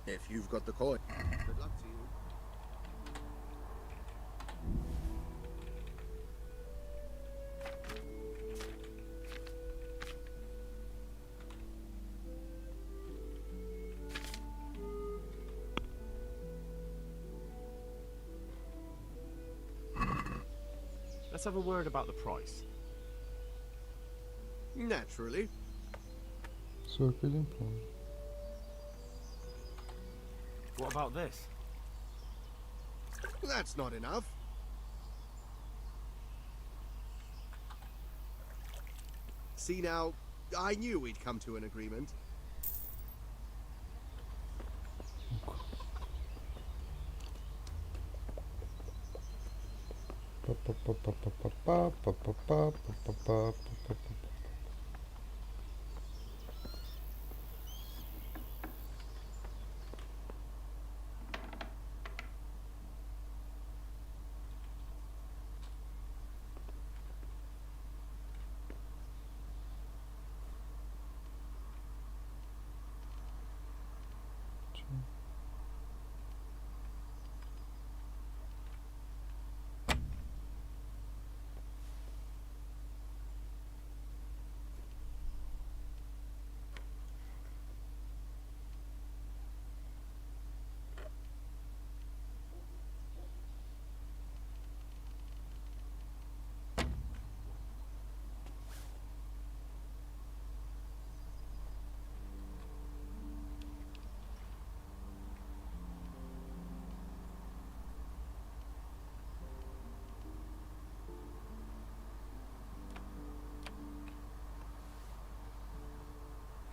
Speaker 6: If you've got the coin. Good luck to you.
Speaker 11: Let's have a word about the price.
Speaker 6: Naturally.
Speaker 1: 41 паунд.
Speaker 11: What about this?
Speaker 6: That's not enough. See now, I knew we'd come to an agreement.
Speaker 1: Па-па-па-па-па-па-па-па-па-па-па-па-па.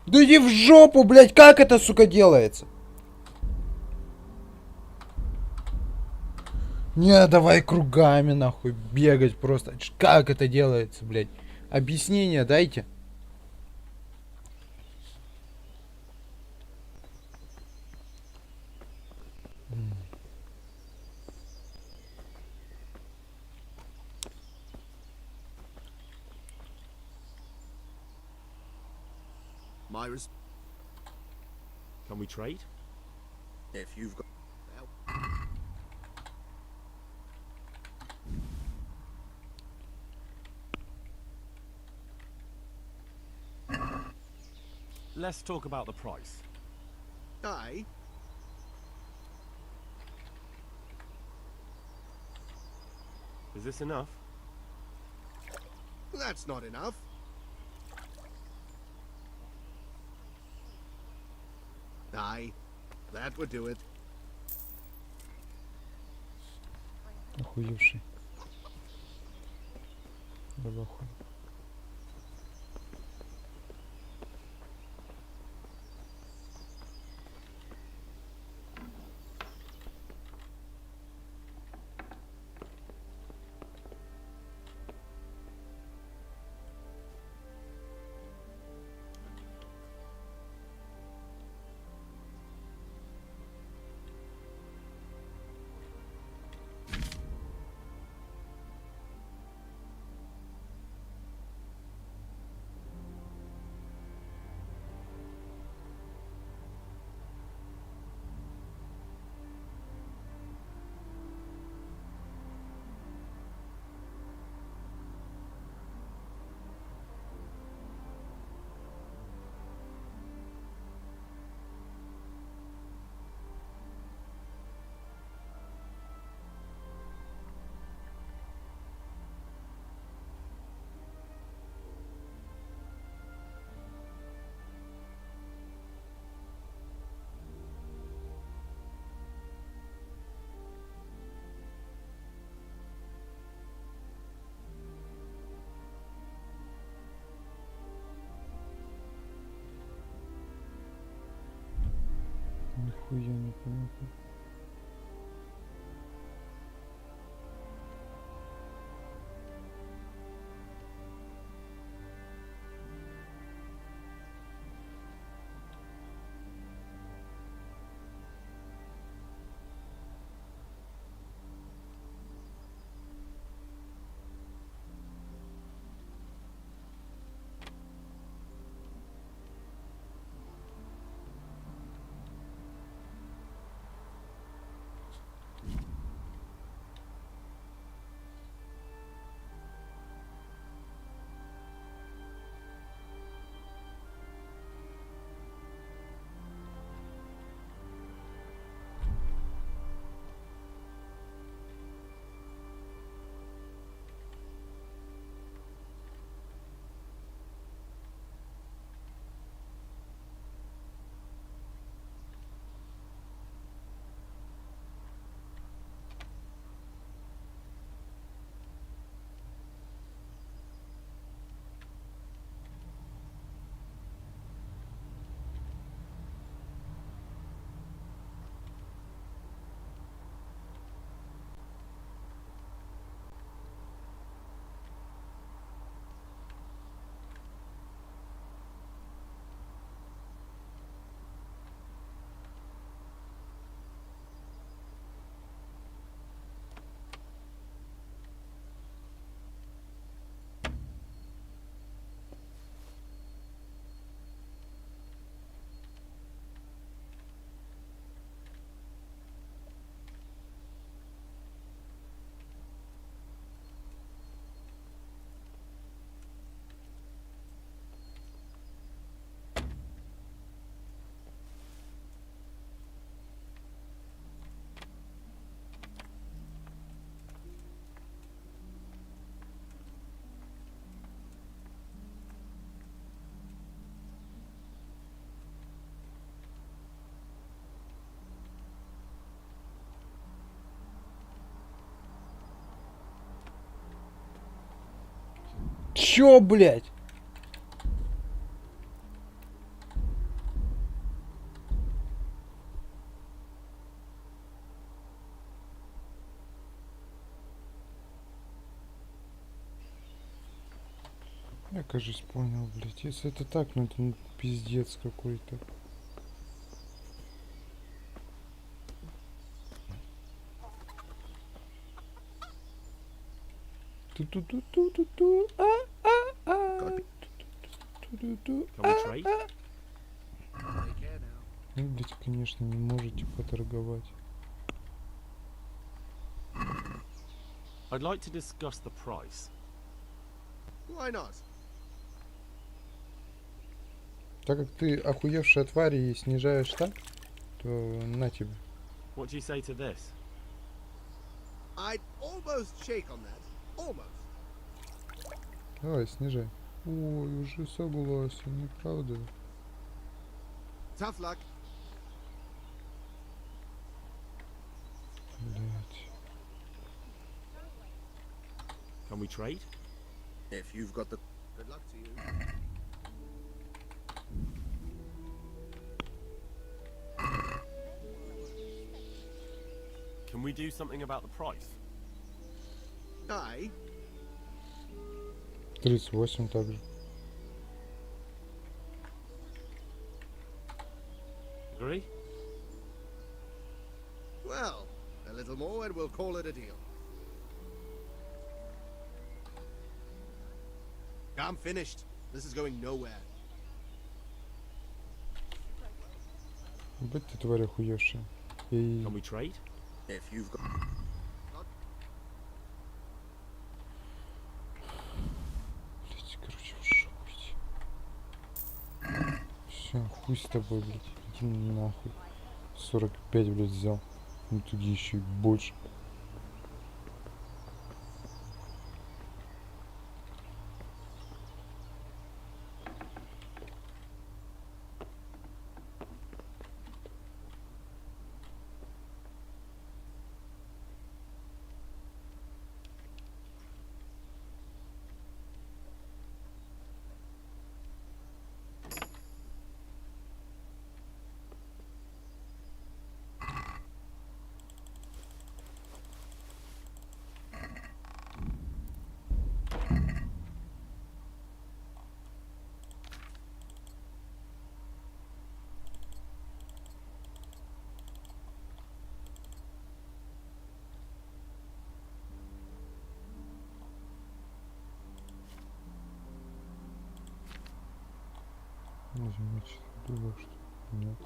Speaker 1: Да иди в жопу, блядь, как это, сука, делается? Не, давай кругами, нахуй, бегать просто. Как это делается, блядь? Объяснение дайте.
Speaker 6: Myra's,
Speaker 3: Can we trade?
Speaker 6: if you've got...
Speaker 11: Let's talk about the price.
Speaker 6: Aye.
Speaker 3: Is this enough?
Speaker 6: That's not enough. Aye. That would do it.
Speaker 1: Охуевший. Давай хуй. Нихуя непонятно. Чё, блядь? Я, кажется, понял, блядь. Если это так, ну это пиздец какой-то. Ту-ту-ту-ту-ту-ту. Ну, блядь, конечно, не можете поторговать.
Speaker 11: I'd like to discuss the price.
Speaker 6: Why not?
Speaker 1: Так как ты охуевшая тварь и снижаешь так, то на тебе.
Speaker 11: What do you say to this?
Speaker 6: I'd almost shake on that. Almost.
Speaker 1: Давай, снижай. Ой, уже согласен, неправда?
Speaker 6: Tough luck.
Speaker 1: Блять.
Speaker 11: Can we trade?
Speaker 6: If you've got the... Good luck to you.
Speaker 11: Can we do something about the price?
Speaker 6: Aye.
Speaker 1: 38 также.
Speaker 11: Agree?
Speaker 6: Well, a little more and we'll call it a deal. I'm finished. This is going nowhere.
Speaker 1: Будь ты тварь охуевшая. И...
Speaker 11: Can we trade?
Speaker 6: If you've got...
Speaker 1: Блять, короче, в жопу иди. Все, хуй с тобой, блять. Иди нахуй. 45, блять, взял. В итоге еще и больше. Значит, было, что нет.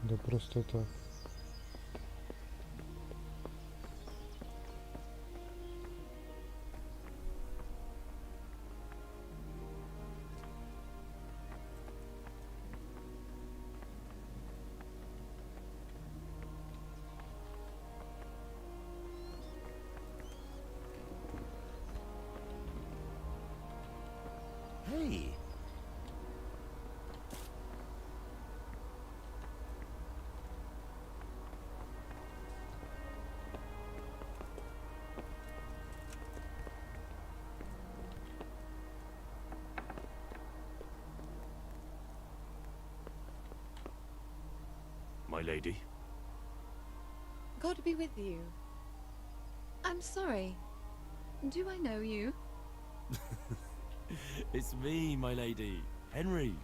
Speaker 1: Да просто так.
Speaker 12: Hey.
Speaker 11: My lady.
Speaker 15: God be with you. I'm sorry. Do I know you?
Speaker 3: It's me, my lady. Henry.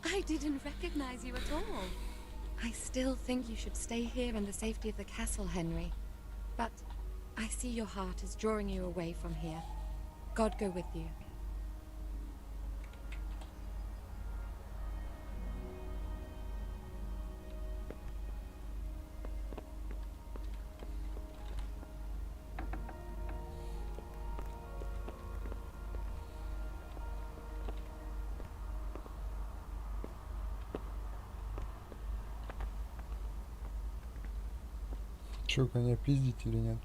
Speaker 15: I didn't recognize you at all. I still think you should stay here in the safety of the castle, Henry. But I see your heart is drawing you away from here. God go with you.
Speaker 1: Чё, коня пиздить или нет?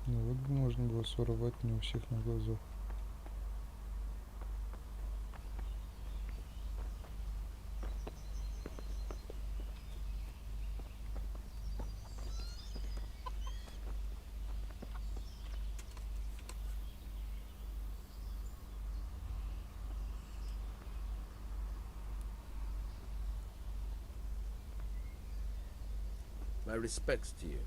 Speaker 1: Ну вот бы можно было своровать не у всех на глазах.
Speaker 17: My respects to you.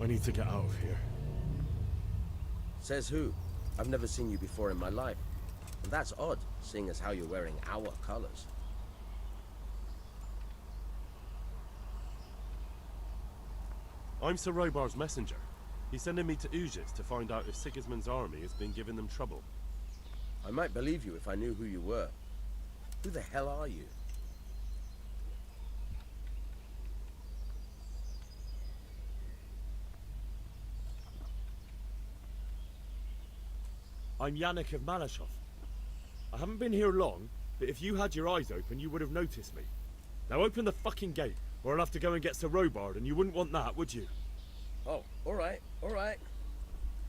Speaker 3: I need to get out of here.
Speaker 17: Says who? I've never seen you before in my life. And that's odd, seeing as how you're wearing our colors.
Speaker 3: I'm Sir Robar's messenger. He's sending me to Ujis to find out if Sigismund's army has been giving them trouble.
Speaker 17: I might believe you if I knew who you were. Who the hell are you?
Speaker 3: I'm Yannick of Malashov. I haven't been here long, but if you had your eyes open, you would have noticed me. Now open the fucking gate, or I'll have to go and get Sir Robard, and you wouldn't want that, would you?
Speaker 17: Oh, alright, alright.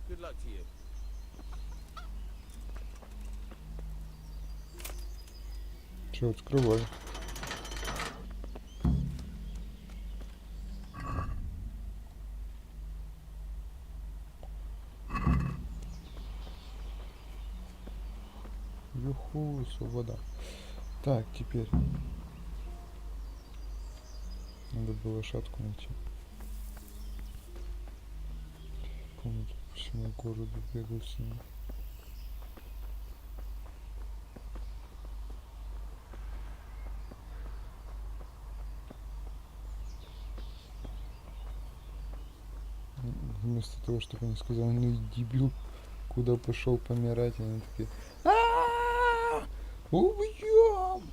Speaker 17: Good luck to you.
Speaker 1: Чё, открывай. Юху, свобода. Так, теперь надо было шатку найти. Помню, по всему городу бегал с ним. Вместо того, чтобы они сказали, ну и дебил, куда пошел помирать, они такие: убьем!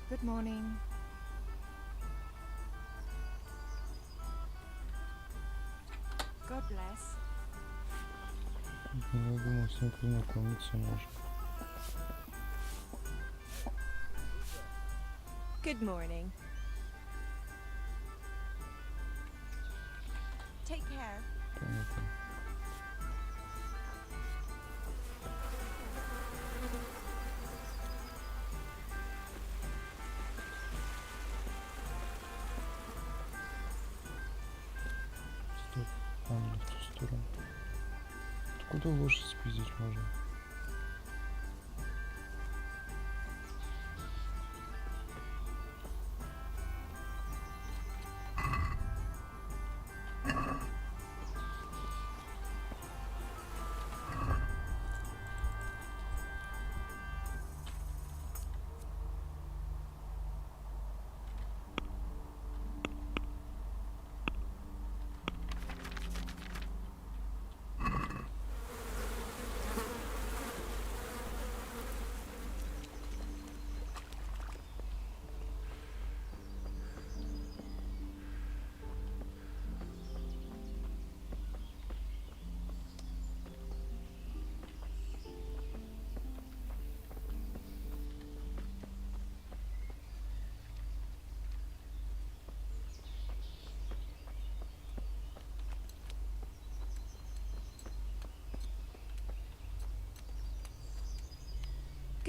Speaker 14: Good morning. God bless.
Speaker 1: Я думал, с ним познакомиться можно.
Speaker 18: Good morning. Take care.
Speaker 1: Понятно. Стоп, а не в ту сторону. Откуда лошадь спиздить можно?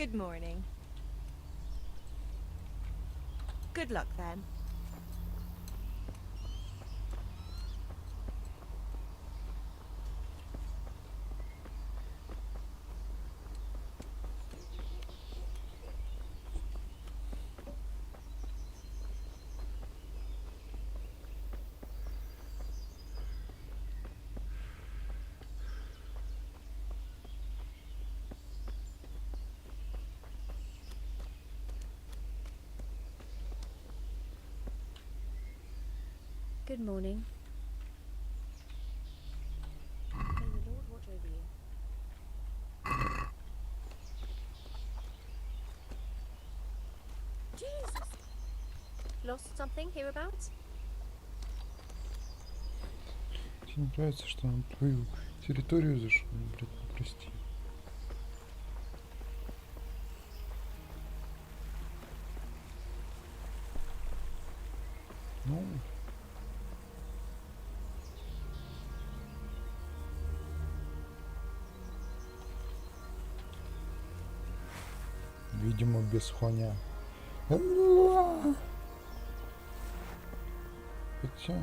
Speaker 18: Good morning. Good luck then.
Speaker 15: Good morning. May the Lord watch over you. Jesus! Lost something hereabouts?
Speaker 1: Тебе не нравится, что он твою территорию зашел, блядь, прости. Ну... Видимо, без хуйня. Хотя...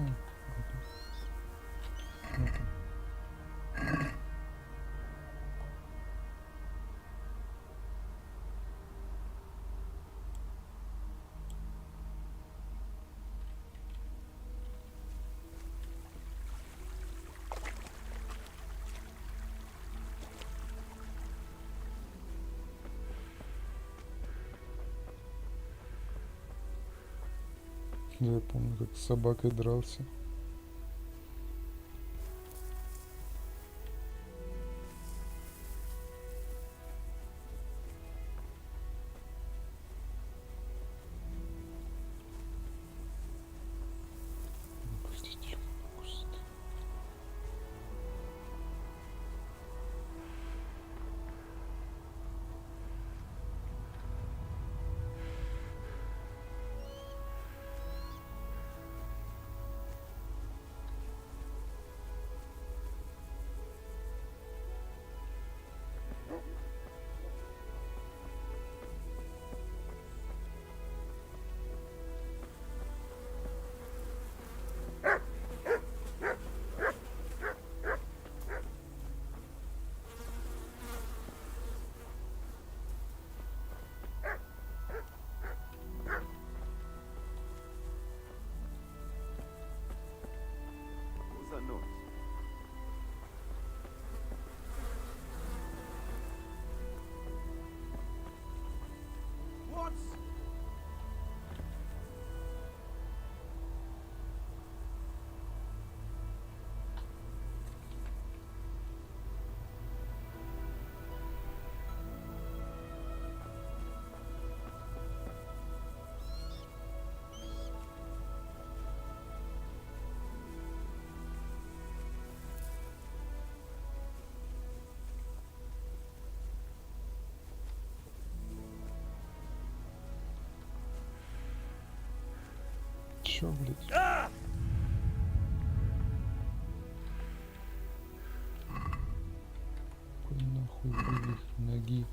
Speaker 1: Я помню, как с собакой дрался. Чё, блядь? Какой нахуй вывих ноги?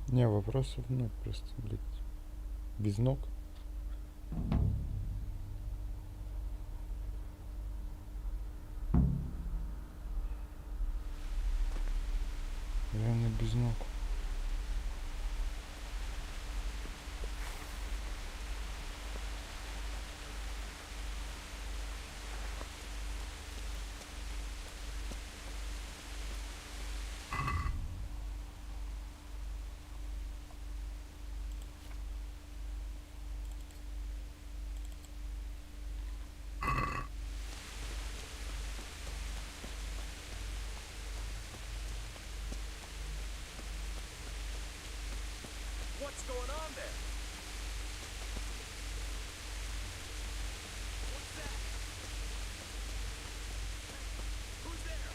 Speaker 1: Не, вопросов, ну, просто, блядь, без ног. Реально без ног.
Speaker 7: What's going on there? What's that? Who's there?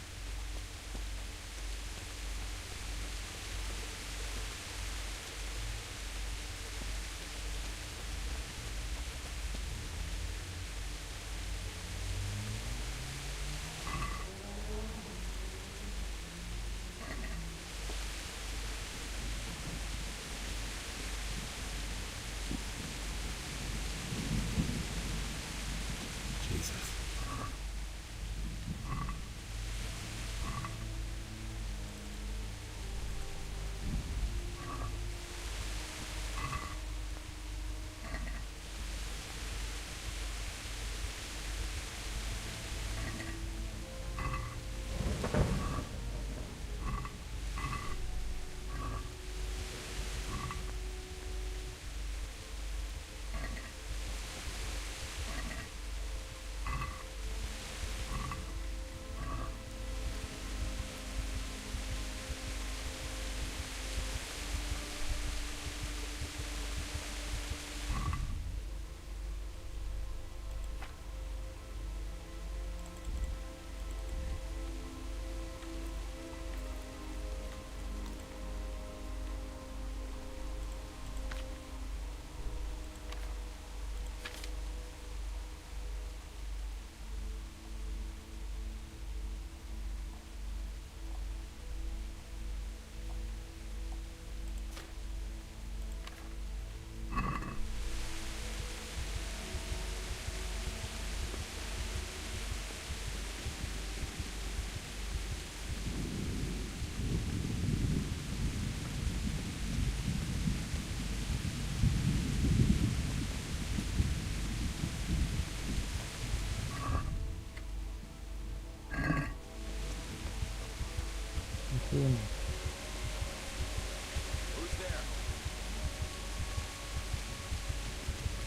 Speaker 1: Охуенно.
Speaker 7: Who's there?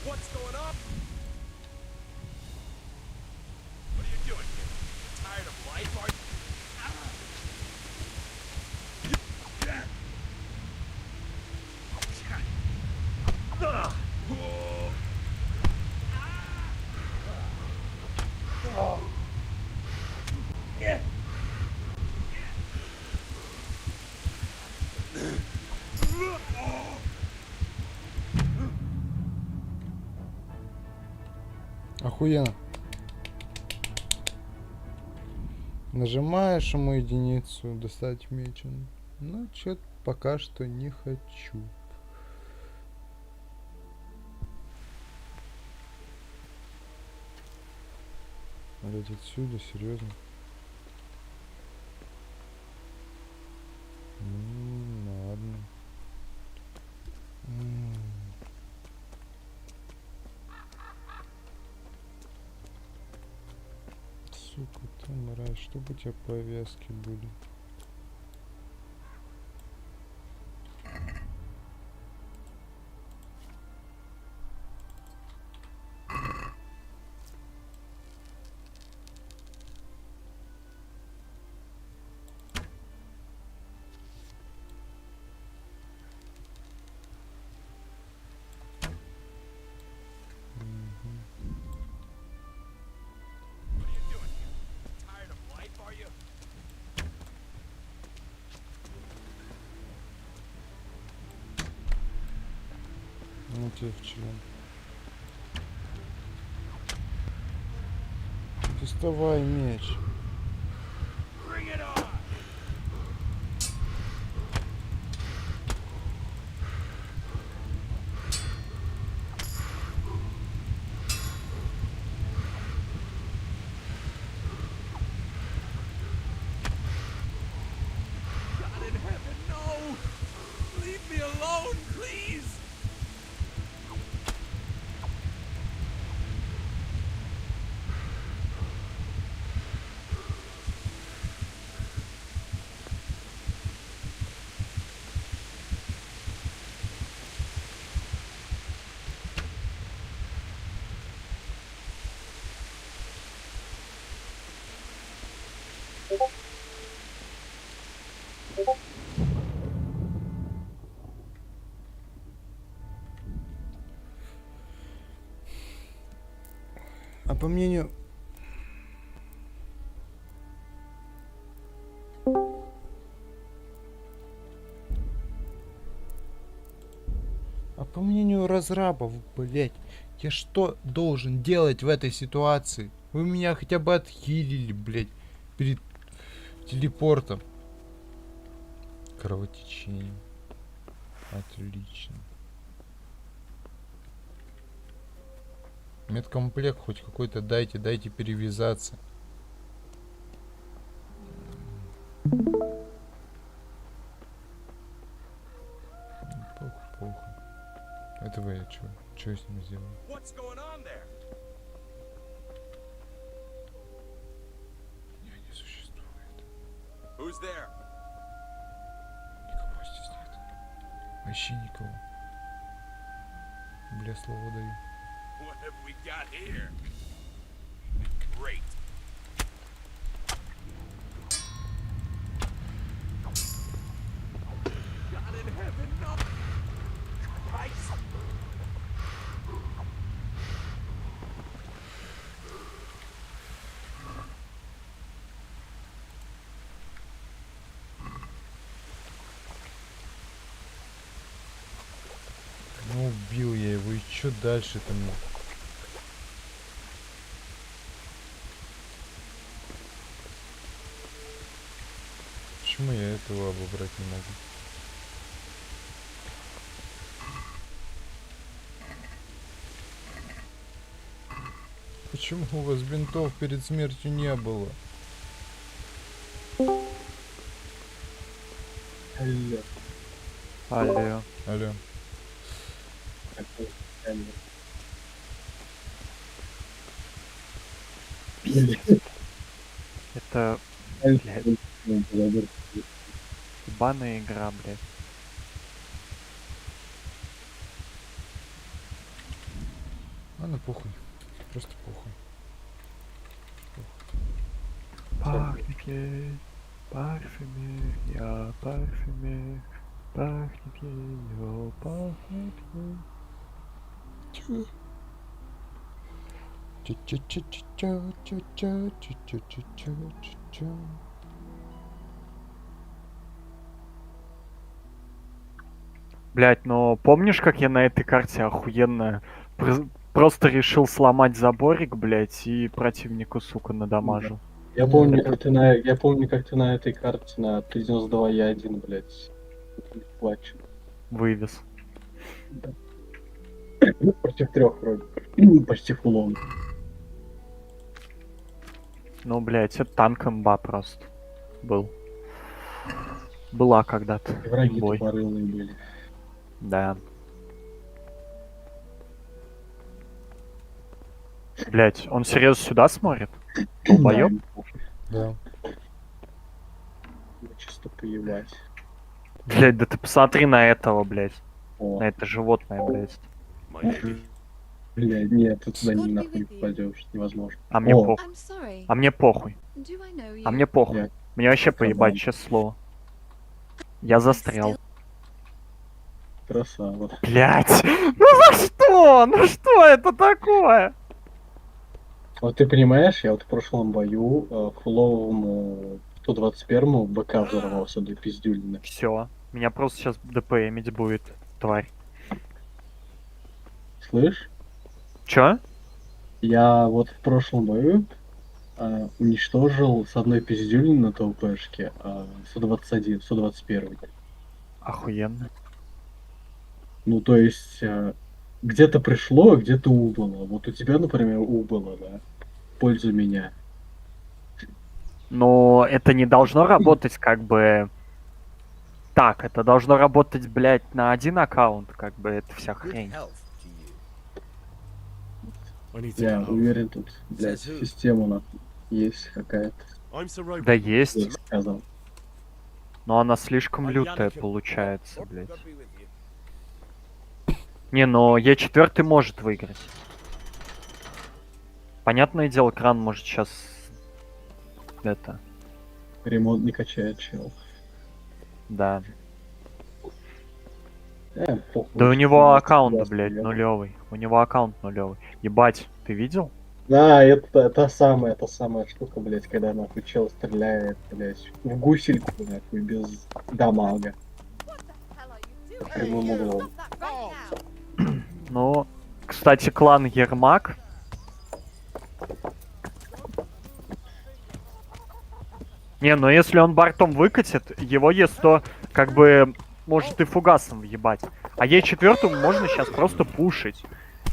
Speaker 7: What's going on? What are you doing here? Tired of life, are you?
Speaker 1: Охуенно. Нажимаешь ему единицу, достать меч. Ну, чё-то пока что не хочу. Блять, отсюда, серьезно. Ладно. Сука, ты мразь, чтобы у тебя повязки были. Ну тебе в член. Доставай меч. А по мнению... А по мнению разрабов, блять, я что должен делать в этой ситуации? Вы меня хотя бы отхилили, блять, перед телепортом. Кровотечение. Отлично. Медкомплект хоть какой-то дайте, дайте перевязаться. Похуй. Этого я чё с ним сделал? Не существует. Никого здесь нет. Вообще никого. Бля, слово даю.
Speaker 19: What have we got here? Great. God in heaven, no! Christ!
Speaker 1: Ну убил я его, и чё дальше-то мне? Почему я этого обобрать не могу? Почему у вас бинтов перед смертью не было?
Speaker 20: Алло.
Speaker 1: Алло. Алло.
Speaker 21: Это, блядь, ебаная игра, блядь.
Speaker 1: Ладно, похуй. Просто похуй.
Speaker 21: Пахнет парфюмерия, парфюмер, пахнет ее, пахнет ей.
Speaker 1: Чё?
Speaker 21: Блять, но помнишь, как я на этой карте охуенно просто решил сломать заборик, блять, и противнику, сука, надамажил?
Speaker 20: Я помню, как ты на этой карте на 392 Я-1, блядь, плачу.
Speaker 21: Вывез.
Speaker 20: Да. Против 3 вроде. Почти фулон.
Speaker 21: Ну, блять, это танк имба просто был. Была когда-то.
Speaker 20: Враги тупорылые были.
Speaker 21: Да. Блять, он серьезно сюда смотрит? Долбоёб?
Speaker 1: Да.
Speaker 20: Чисто поебать.
Speaker 21: Блять, да ты посмотри на этого, блять.
Speaker 20: О.
Speaker 21: На это животное, блять.
Speaker 20: Блядь, нет, ты туда ни нахуй не попадешь, невозможно.
Speaker 21: А мне похуй. А мне похуй. А мне похуй. Мне вообще поебать, честное слово. Я застрял.
Speaker 20: Красава.
Speaker 21: Блять! Ну за что? Ну что это такое?
Speaker 20: Вот ты понимаешь, я вот в прошлом бою фуловому 121-му БК взорвался до пиздюлина.
Speaker 21: Все. Меня просто сейчас ДПМить будет, тварь.
Speaker 20: Слышь?
Speaker 21: Чё?
Speaker 20: Я вот в прошлом бою уничтожил с одной пиздюлины на ТОПшке 121, 121.
Speaker 21: Охуенно.
Speaker 20: Ну, то есть, где-то пришло, а где-то убыло. Вот у тебя, например, убыло, да? В пользу меня.
Speaker 21: Но это не должно работать как бы... Так, это должно работать, блядь, на один аккаунт, как бы, это вся хрень.
Speaker 20: Я уверен, тут, блядь, система есть какая-то.
Speaker 21: Да есть.
Speaker 20: Я сказал.
Speaker 21: Но она слишком лютая получается, блядь. Не, но Е4 может выиграть. Понятное дело, кран может сейчас... Это...
Speaker 20: Ремонт не качает, чел.
Speaker 21: Да.
Speaker 20: Похуй.
Speaker 21: Да у
Speaker 20: что
Speaker 21: него
Speaker 20: я
Speaker 21: аккаунт,
Speaker 20: тебя
Speaker 21: блядь,
Speaker 20: съел.
Speaker 21: нулевый. У него аккаунт нулевый. Ебать, ты видел?
Speaker 20: Да, это та самая штука, блядь, когда нахуй чел стреляет, блядь, в гусельку, нахуй, без дамага. Прямым углом.
Speaker 21: Ну, кстати, клан Ермак. Не, ну если он бортом выкатит, его Е100 как бы может и фугасом въебать. А Е4 можно сейчас просто пушить.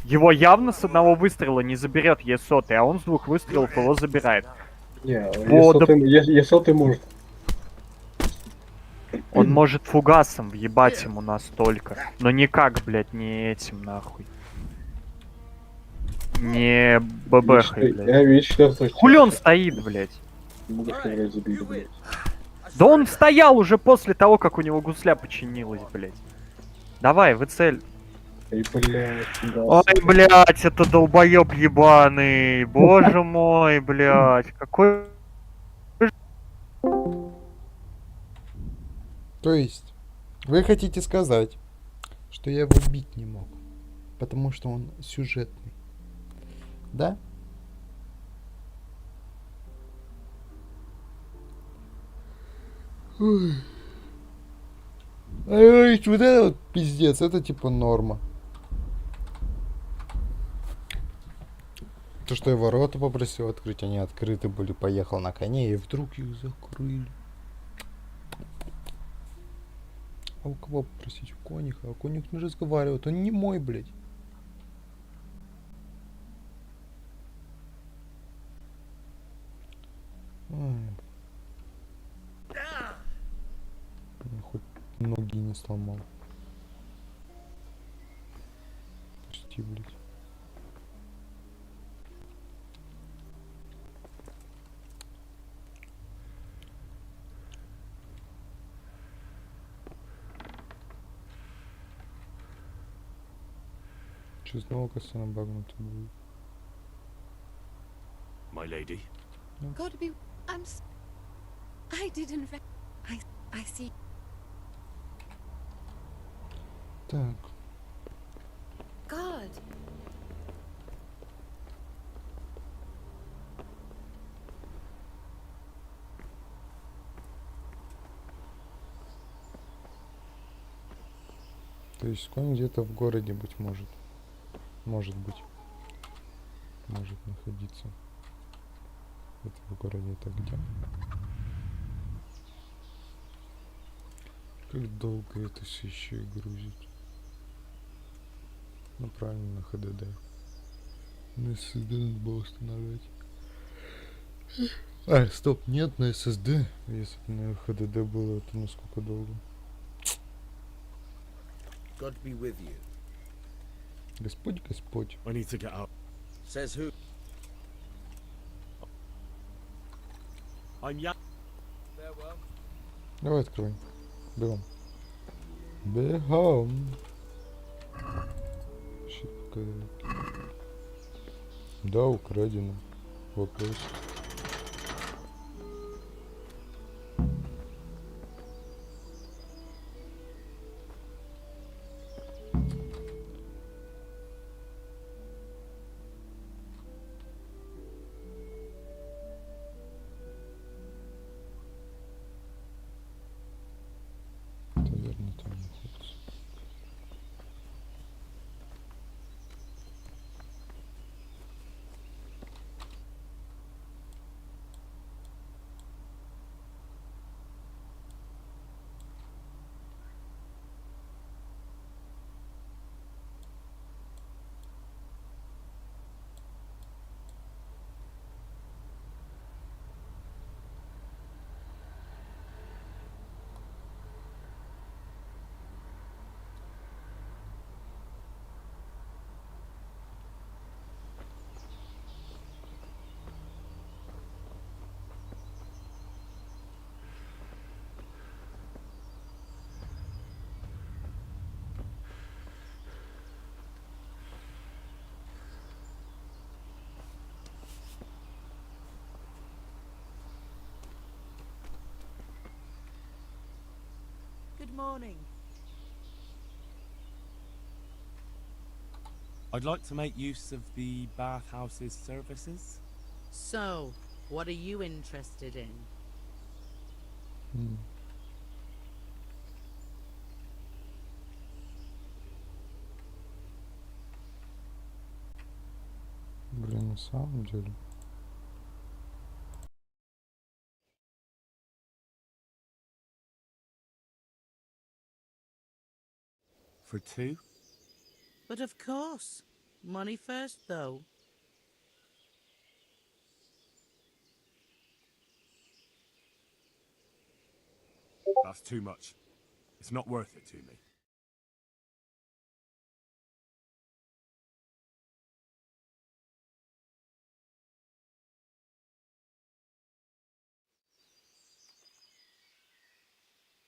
Speaker 21: Его явно с одного выстрела не заберет Е100, а он с двух выстрелов его забирает.
Speaker 20: Не,
Speaker 21: По
Speaker 20: если ты может.
Speaker 21: Он может фугасом въебать ему настолько. Но никак, блядь, не этим, нахуй. Не ББХой, блядь.
Speaker 20: Я видишь, что
Speaker 21: Хули он стоит, блядь? Да он стоял уже после того, как у него гусля починилась, блядь. Давай, вы цель.
Speaker 20: Ой, блядь,
Speaker 21: Ой, блядь, это долбоеб ебаный. Боже мой, блядь. Какой...
Speaker 1: То есть, вы хотите сказать, что я его убить не мог, потому что он сюжетный, да? Ой. Ай, вот это вот пиздец, это типа норма. То, что я ворота попросил открыть, они открыты были, поехал на коне, и вдруг их закрыли. А у кого попросить? У конюха? А конюх не разговаривает, он не мой, блядь. Хоть ноги не сломал. Пусти, блядь. Че снова косяно багнуто будет?
Speaker 3: My lady.
Speaker 15: God be... I didn't... I see...
Speaker 1: Так.
Speaker 15: God!
Speaker 1: То есть конь где-то в городе, быть может. Может быть. Может находиться. Это в городе, это где? Как долго это все еще и грузит? Ну правильно, на ХДД. На SSD надо было устанавливать. А, стоп, нет, на SSD. Если бы на HDD было, то насколько долго?
Speaker 17: God be with you.
Speaker 1: Господь, Господь.
Speaker 3: I need to get out.
Speaker 17: Says who?
Speaker 3: I'm young.
Speaker 8: Farewell.
Speaker 1: Давай открой. Бегом. Бегом. Щит показывает. Да, украдено. Вопрос. Наверное, там находится.
Speaker 8: Good morning.
Speaker 4: I'd like to make use of the bathhouse's services.
Speaker 22: So, what are you interested in?
Speaker 1: Блин, на самом деле.
Speaker 4: For two?
Speaker 22: But of course. Money first, though.
Speaker 3: That's too much. It's not worth it to me.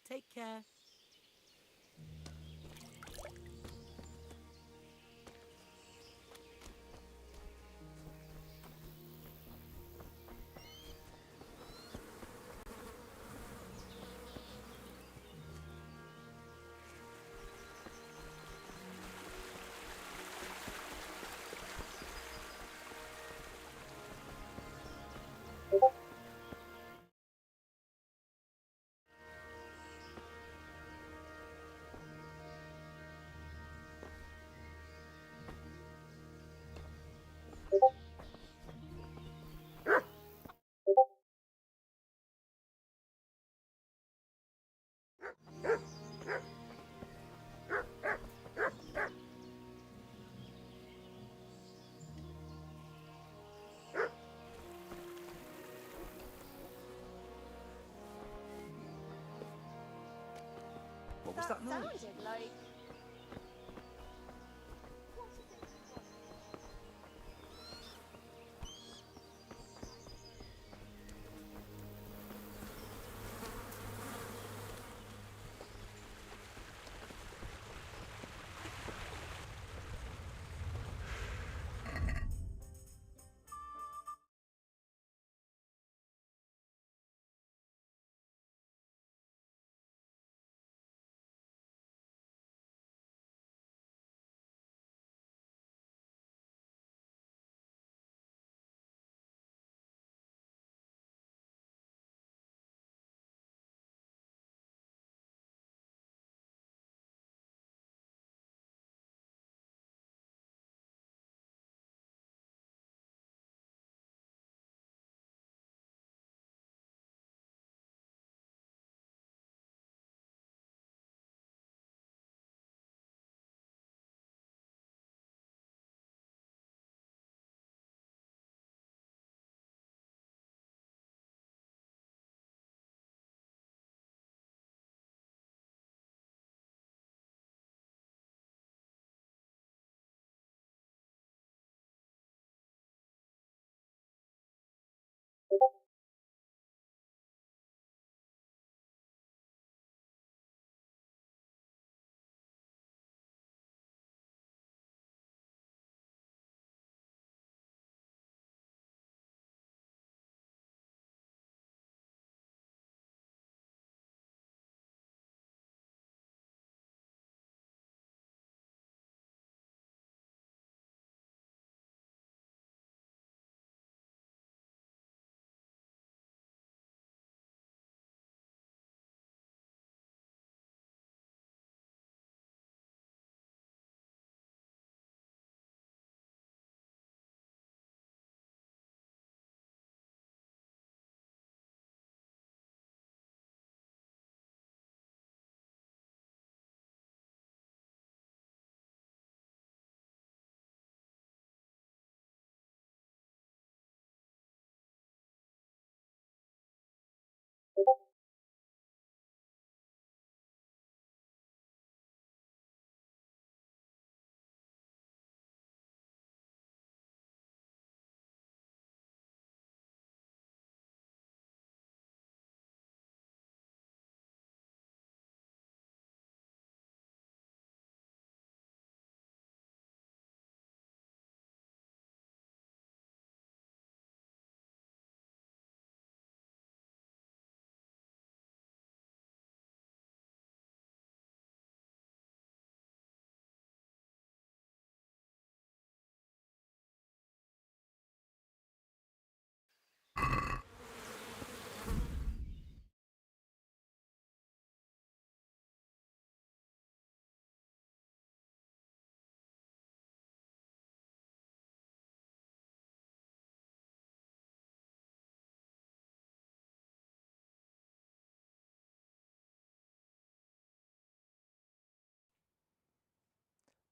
Speaker 22: Take care.
Speaker 8: What was that noise?
Speaker 14: Sounded like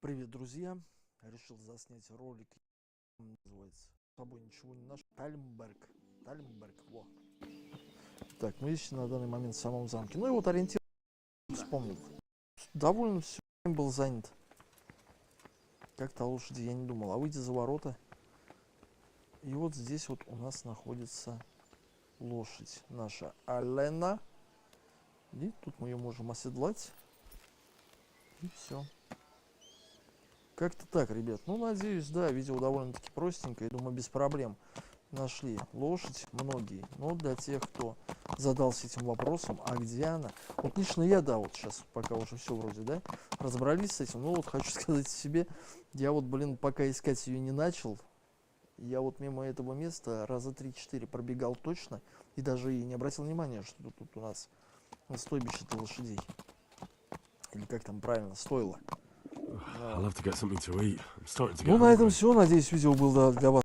Speaker 9: Привет, друзья! Решил заснять ролик, называется. С собой ничего не нашел. Тальмберг, во. Так, мы ищем на данный момент в самом замке. Ну и вот ориентир вспомнил. Довольно все был занят. Как-то о лошади я не думал. А выйти за ворота. И вот здесь вот у нас находится лошадь наша Алена. И тут мы ее можем оседлать. И все. Как-то так, ребят. Ну, надеюсь, да, видео довольно-таки простенькое. Думаю, без проблем нашли лошадь многие. Но для тех, кто задался этим вопросом, а где она? Вот лично я, да, вот сейчас, пока уже все вроде, да, разобрались с этим. Ну, вот хочу сказать себе, я вот, блин, пока искать ее не начал, я вот мимо этого места раза 3-4 пробегал точно. И даже и не обратил внимания, что тут у нас стойбище-то лошадей. Или как там правильно, стойло. Ну, на этом все. Надеюсь, видео было для вас.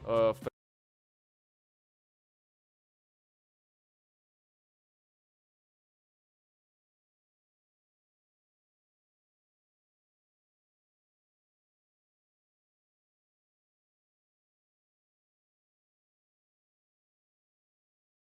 Speaker 10: В